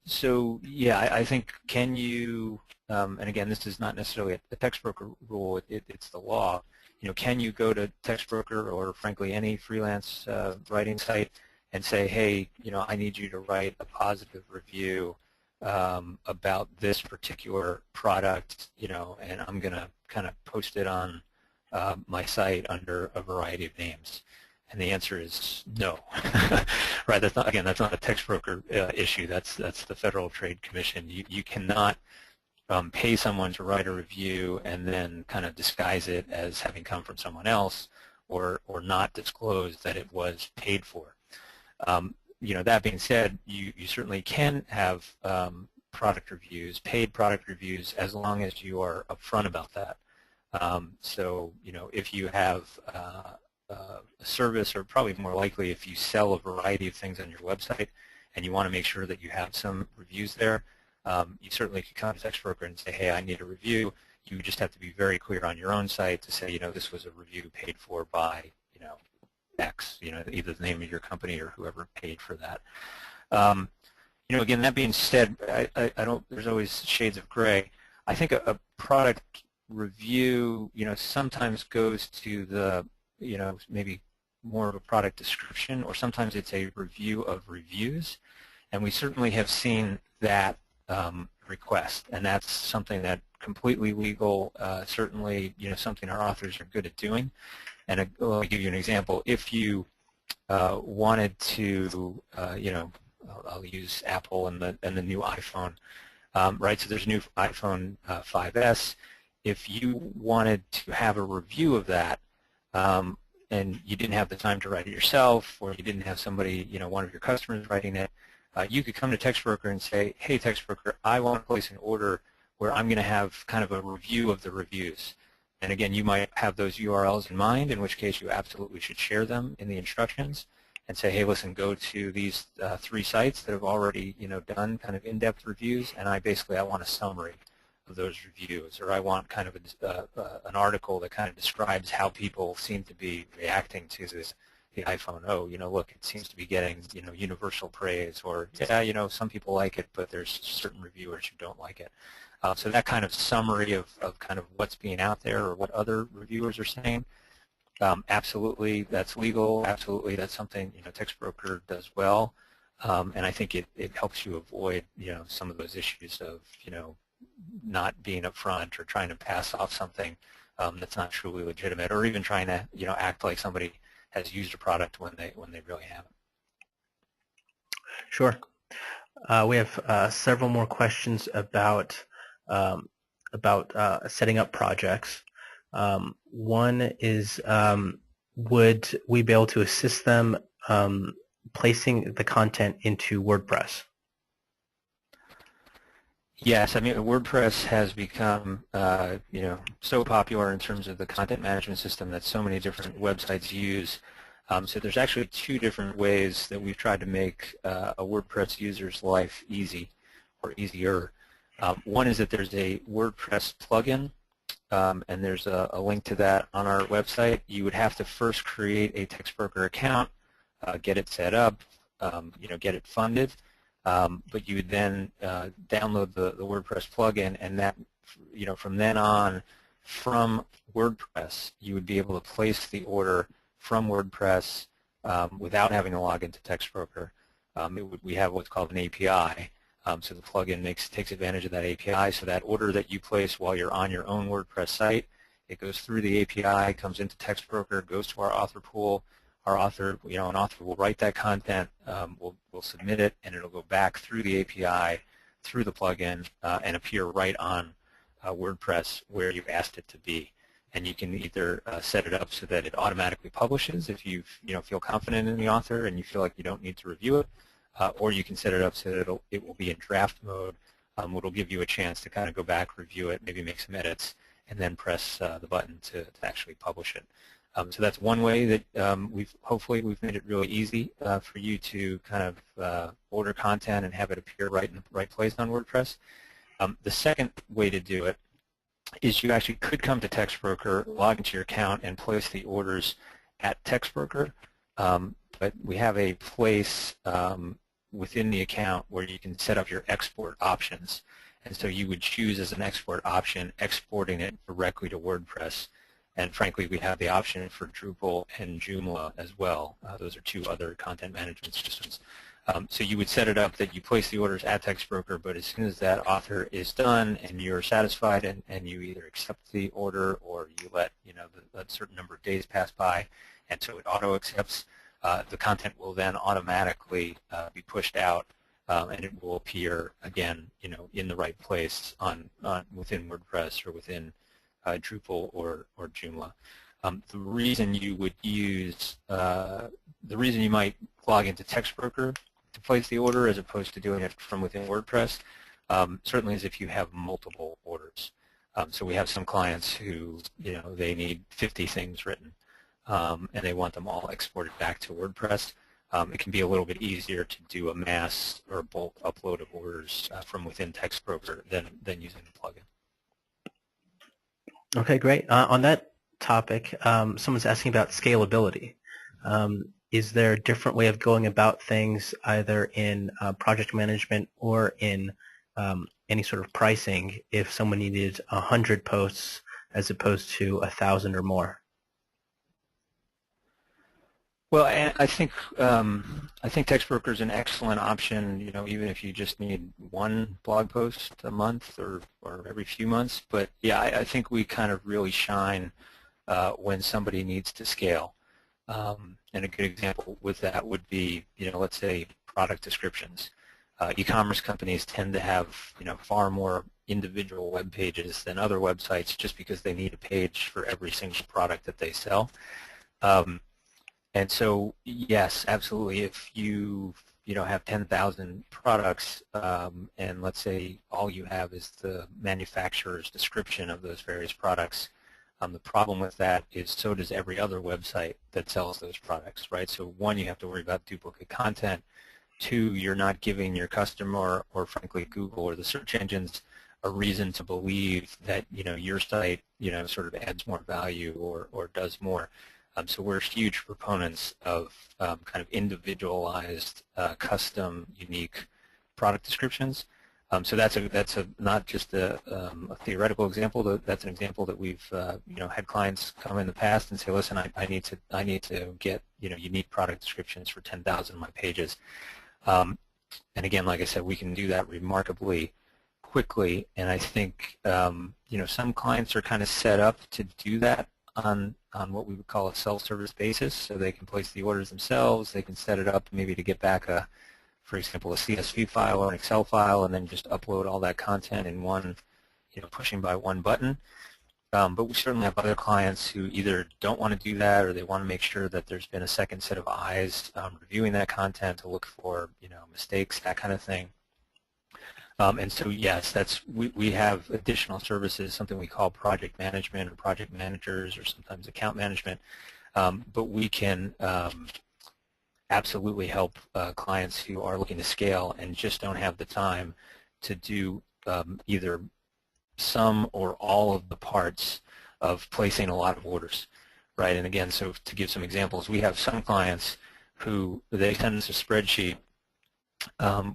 So yeah, I think, can you, and again, this is not necessarily a Textbroker rule, it's the law, can you go to Textbroker or frankly any freelance writing site and say, hey, I need you to write a positive review about this particular product, and I'm going to kind of post it on my site under a variety of names. And the answer is no. Right? That's not, again, that's not a Textbroker issue. That's the Federal Trade Commission. You cannot pay someone to write a review and then kind of disguise it as having come from someone else, or not disclose that it was paid for. That being said, you certainly can have product reviews, paid product reviews, as long as you are upfront about that. So if you have a service, or probably more likely if you sell a variety of things on your website and you want to make sure that you have some reviews there, you certainly could come to Textbroker and say, hey, I need a review. You just have to be very clear on your own site to say, this was a review paid for by, X, either the name of your company or whoever paid for that. Again, that being said, there's always shades of gray. I think a product review, sometimes goes to the, maybe more of a product description, or sometimes it's a review of reviews, and we certainly have seen that request, and that's something that completely legal, certainly, something our authors are good at doing. And let me give you an example. If you wanted to, I'll use Apple and the new iPhone, right? So there's a new iPhone 5S. If you wanted to have a review of that, and you didn't have the time to write it yourself, or you didn't have somebody, one of your customers writing it, you could come to Textbroker and say, hey, Textbroker, I want to place an order where I'm going to have kind of a review of the reviews. And again, you might have those URLs in mind, in which case you absolutely should share them in the instructions and say, hey, listen, go to these 3 sites that have already, done kind of in-depth reviews, and I want a summary of those reviews, or I want kind of an article that kind of describes how people seem to be reacting to the iPhone. Oh, look, it seems to be getting, universal praise, or, yeah, some people like it, but there's certain reviewers who don't like it. So that kind of summary of kind of what's being out there, or what other reviewers are saying, absolutely, that's legal. Absolutely, that's something Textbroker does well, and I think it helps you avoid some of those issues of not being upfront, or trying to pass off something that's not truly legitimate, or even trying to act like somebody has used a product when they really haven't. Sure. We have several more questions about setting up projects. One is, would we be able to assist them placing the content into WordPress? Yes, I mean, WordPress has become so popular in terms of the content management system that so many different websites use. So there's actually 2 different ways that we've tried to make a WordPress user's life easy, or easier. One is that there's a WordPress plugin, and there's a link to that on our website. You would have to first create a Textbroker account, get it set up, get it funded, but you would then download the WordPress plugin, and that, from then on, from WordPress, you would be able to place the order from WordPress without having to log into Textbroker. We have what's called an API. So the plugin takes advantage of that API, so that order that you place while you're on your own WordPress site, it goes through the API, comes into Textbroker, goes to our author pool. Our author, an author will write that content, we'll submit it, and it'll go back through the API, through the plugin, and appear right on WordPress where you've asked it to be. And you can either set it up so that it automatically publishes if you feel confident in the author and you feel like you don't need to review it, or you can set it up so that it will be in draft mode, which will give you a chance to kind of go back, review it, maybe make some edits, and then press the button to actually publish it. So that's one way that hopefully we've made it really easy for you to kind of order content and have it appear right in the right place on WordPress. The second way to do it is you actually could come to Textbroker, log into your account, and place the orders at Textbroker. But we have a place within the account where you can set up your export options. And so you would choose as an export option exporting it directly to WordPress. And frankly, we have the option for Drupal and Joomla as well. Those are two other content management systems. So you would set it up that you place the orders at Textbroker, but as soon as that author is done and you're satisfied and you either accept the order or you let a certain number of days pass by, and so it auto accepts, the content will then automatically be pushed out, and it will appear again, in the right place within WordPress or within Drupal or Joomla. The reason you would use, the reason you might log into Textbroker to place the order as opposed to doing it from within WordPress, certainly is if you have multiple orders. So we have some clients who, they need 50 things written, and they want them all exported back to WordPress. It can be a little bit easier to do a mass or bulk upload of orders from within Textbroker than using the plugin. Okay, great. On that topic, someone's asking about scalability. Is there a different way of going about things either in project management or in any sort of pricing if someone needed 100 posts as opposed to 1,000 or more? Well, I think Textbroker is an excellent option. Even if you just need one blog post a month or every few months. But yeah, I think we kind of really shine when somebody needs to scale. And a good example with that would be, let's say product descriptions. E-commerce companies tend to have, far more individual web pages than other websites just because they need a page for every single product that they sell. And so, yes, absolutely. If you have 10,000 products, and let's say all you have is the manufacturer's description of those various products, the problem with that is so does every other website that sells those products, right? So one, you have to worry about duplicate content. Two, you're not giving your customer or frankly Google or the search engines a reason to believe that your site sort of adds more value or does more. So we're huge proponents of kind of individualized, custom, unique product descriptions. So that's not just a theoretical example. That's an example that we've had clients come in the past and say, listen, I need to get unique product descriptions for 10,000 of my pages. And again, like I said, we can do that remarkably quickly. And I think some clients are kind of set up to do that on what we would call a self-service basis, so they can place the orders themselves. They can set it up maybe to get back for example, a CSV file or an Excel file, and then just upload all that content in one, pushing by one button. But we certainly have other clients who either don't want to do that or they want to make sure that there's been a second set of eyes reviewing that content to look for, mistakes, that kind of thing. And so, yes, we have additional services, something we call project management or project managers or sometimes account management. But we can absolutely help clients who are looking to scale and just don't have the time to do either some or all of the parts of placing a lot of orders, right? And again, so to give some examples, we have some clients who they send us a spreadsheet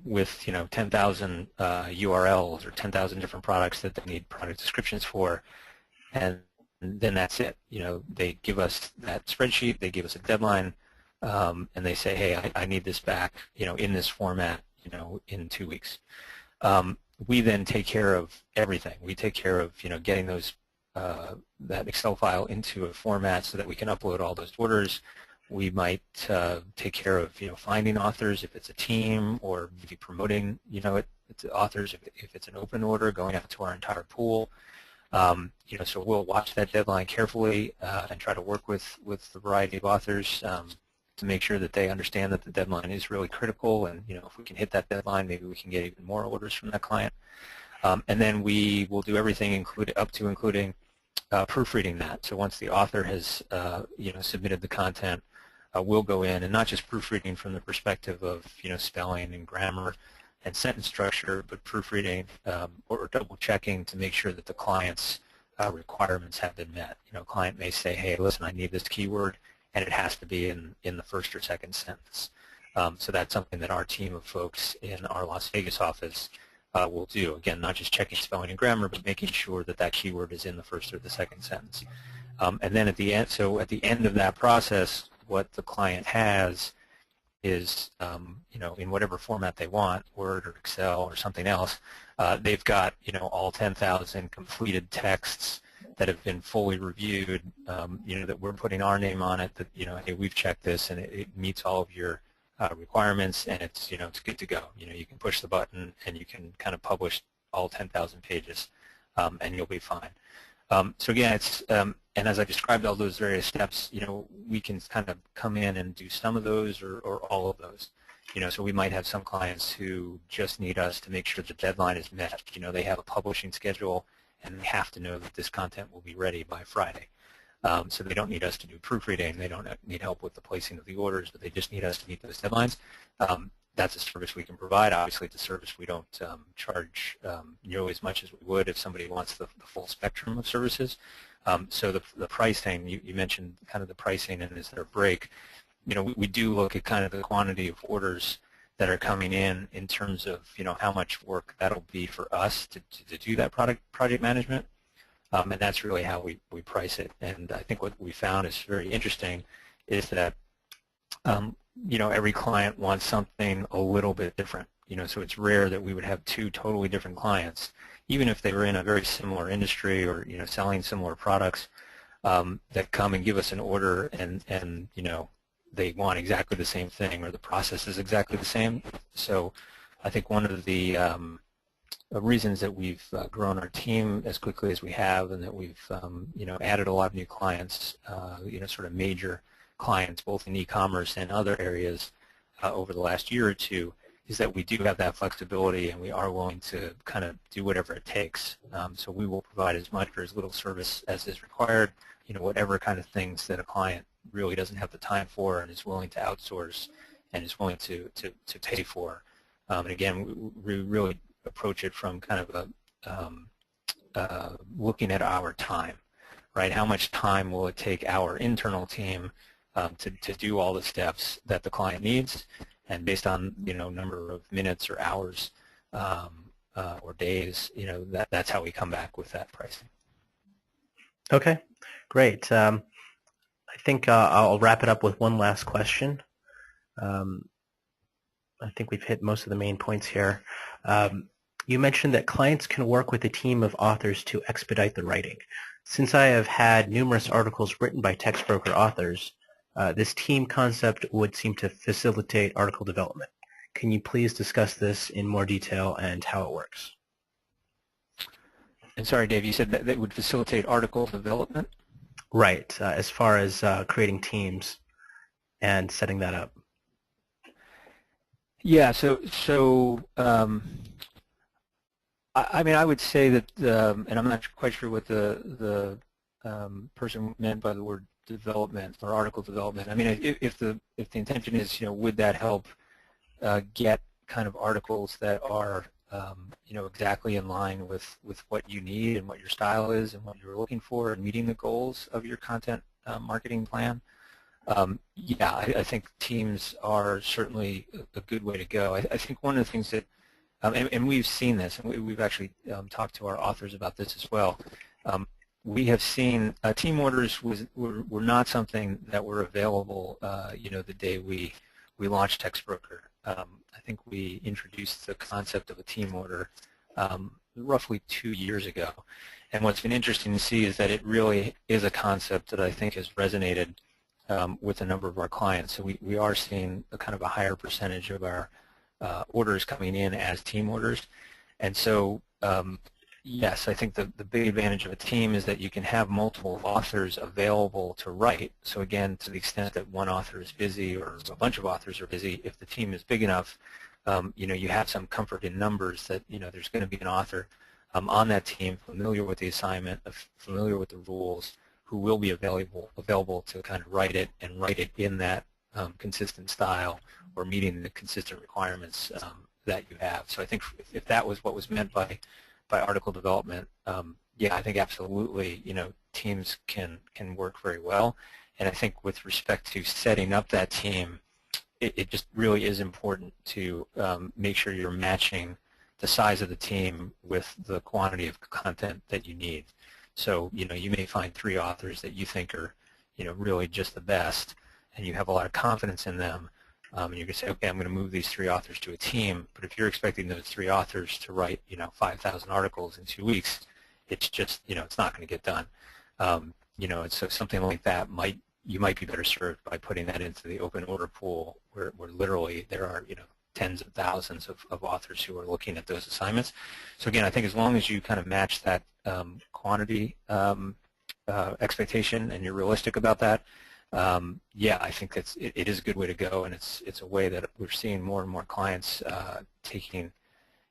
with 10,000 URLs or 10,000 different products that they need product descriptions for, and then that's it. They give us that spreadsheet, they give us a deadline, and they say, hey, I need this back, in this format, in 2 weeks. We then take care of everything. We take care of, getting those that Excel file into a format so that we can upload all those orders. We might take care of, finding authors if it's a team, or maybe promoting, it's authors if it's an open order, going out to our entire pool. So we'll watch that deadline carefully and try to work with the variety of authors to make sure that they understand that the deadline is really critical, and if we can hit that deadline, maybe we can get even more orders from that client. And then we will do everything up to including proofreading that. So once the author has submitted the content, we'll go in and not just proofreading from the perspective of spelling and grammar and sentence structure, but proofreading or double checking to make sure that the client's requirements have been met. Client may say, hey, listen, I need this keyword, and it has to be in the first or second sentence. So that's something that our team of folks in our Las Vegas office will do. Again, not just checking spelling and grammar, but making sure that that keyword is in the first or the second sentence. And then at the end, so at the end of that process, what the client has is, in whatever format they want, Word or Excel or something else, they've got, all 10,000 completed texts that have been fully reviewed, that we're putting our name on it, that, hey, we've checked this and it meets all of your requirements, and it's, it's good to go. You can push the button and you can kind of publish all 10,000 pages, and you'll be fine. So again, it's and as I described all those various steps, we can kind of come in and do some of those or all of those. So we might have some clients who just need us to make sure the deadline is met. They have a publishing schedule and they have to know that this content will be ready by Friday. So they don't need us to do proofreading. They don't need help with the placing of the orders, but they just need us to meet those deadlines. That's a service we can provide. Obviously, it's a service we don't charge nearly as much as we would if somebody wants the full spectrum of services. So the pricing, you mentioned kind of the pricing and is there a break. We do look at kind of the quantity of orders that are coming in terms of, how much work that'll be for us to do that project management. And that's really how we price it. And I think what we found is very interesting is that every client wants something a little bit different. So it's rare that we would have two totally different clients, even if they were in a very similar industry or selling similar products, that come and give us an order and they want exactly the same thing or the process is exactly the same. So I think one of the reasons that we've grown our team as quickly as we have, and that we've added a lot of new clients, sort of major clients both in e-commerce and other areas over the last year or two, is that we do have that flexibility and we are willing to kind of do whatever it takes. So we will provide as much or as little service as is required, whatever kind of things that a client really doesn't have the time for and is willing to outsource and is willing to pay for. And again, we really approach it from kind of looking at our time, right? How much time will it take our internal team to do all the steps that the client needs, and based on number of minutes or hours or days, that's how we come back with that pricing. Okay, great. I think I'll wrap it up with one last question. I think we've hit most of the main points here. You mentioned that clients can work with a team of authors to expedite the writing. Since I have had numerous articles written by Textbroker authors, this team concept would seem to facilitate article development. Can you please discuss this in more detail and how it works? And sorry, Dave, you said that would facilitate article development? Right, as far as creating teams and setting that up. Yeah, I mean, I would say that, and I'm not quite sure what the person meant by the word development or article development. I mean, if the intention is, would that help get kind of articles that are, exactly in line with what you need and what your style is and what you're looking for and meeting the goals of your content marketing plan. Yeah, I think teams are certainly a good way to go. I think one of the things that, and we've seen this, and we've actually talked to our authors about this as well. We have seen team orders were not something that were available, the day we launched Textbroker. I think we introduced the concept of a team order roughly 2 years ago. And what's been interesting to see is that it really is a concept that I think has resonated with a number of our clients. So we are seeing a kind of a higher percentage of our orders coming in as team orders. And so, yes, I think the big advantage of a team is that you can have multiple authors available to write. So again, to the extent that one author is busy or a bunch of authors are busy, if the team is big enough, you have some comfort in numbers that, there's going to be an author on that team familiar with the assignment, familiar with the rules, who will be available to kind of write it and write it in that consistent style or meeting the consistent requirements that you have. So I think if that was what was meant by article development, yeah, I think absolutely, teams can work very well. And I think with respect to setting up that team, it just really is important to make sure you're matching the size of the team with the quantity of content that you need. So, you may find 3 authors that you think are, really just the best, and you have a lot of confidence in them, and you're going to say, okay, I'm going to move these 3 authors to a team. But if you're expecting those 3 authors to write, 5,000 articles in 2 weeks, it's just, it's not going to get done. And so something like that you might be better served by putting that into the open order pool, where literally there are, tens of thousands of authors who are looking at those assignments. So again, I think as long as you kind of match that quantity expectation and you're realistic about that, yeah, I think it is a good way to go, and it's a way that we're seeing more and more clients taking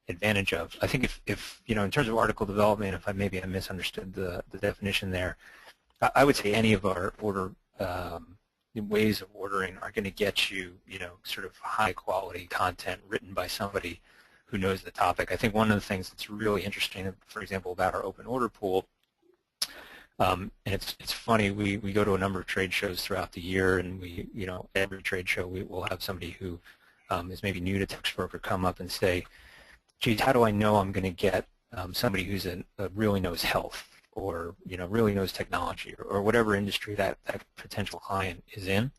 advantage of. I think if in terms of article development, if maybe I misunderstood the definition there, I would say any of our ways of ordering are going to get you, sort of high-quality content written by somebody who knows the topic. I think one of the things that's really interesting, for example, about our open order pool, and it's funny, we go to a number of trade shows throughout the year, and every trade show we will have somebody who is maybe new to Textbroker come up and say, geez, how do I know I'm going to get somebody who's really knows health, or really knows technology, or whatever industry that potential client is in,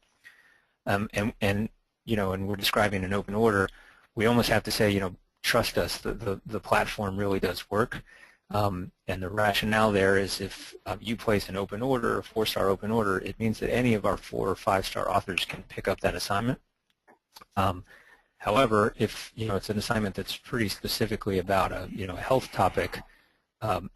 and we're describing an open order, we almost have to say, trust us, the platform really does work, and the rationale there is if you place an open order, a 4-star open order, it means that any of our 4 or 5-star authors can pick up that assignment. However, if it's an assignment that's pretty specifically about a health topic,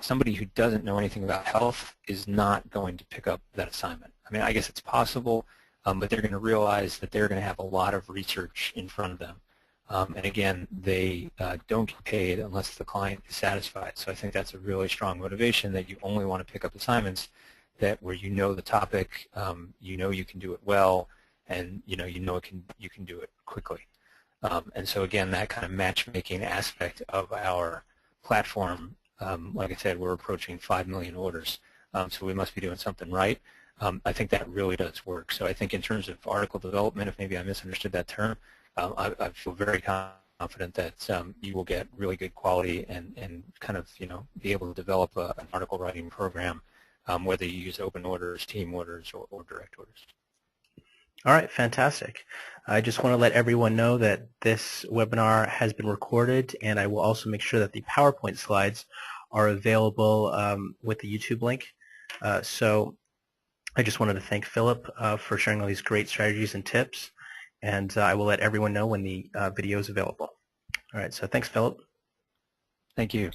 somebody who doesn't know anything about health is not going to pick up that assignment. I mean, I guess it's possible, but they're going to realize that they're going to have a lot of research in front of them. And again, they don't get paid unless the client is satisfied. So I think that's a really strong motivation, that you only want to pick up assignments where you know the topic, you can do it well, and you can do it quickly. And so again, that kind of matchmaking aspect of our platform, like I said, we're approaching 5 million orders, so we must be doing something right. I think that really does work. So I think in terms of article development, if maybe I misunderstood that term, I feel very confident that you will get really good quality and kind of be able to develop an article writing program, whether you use open orders, team orders, or direct orders. All right, fantastic. I just want to let everyone know that this webinar has been recorded, and I will also make sure that the PowerPoint slides are available with the YouTube link. So I just wanted to thank Philip for sharing all these great strategies and tips, and I will let everyone know when the video is available. All right, so thanks, Philip. Thank you.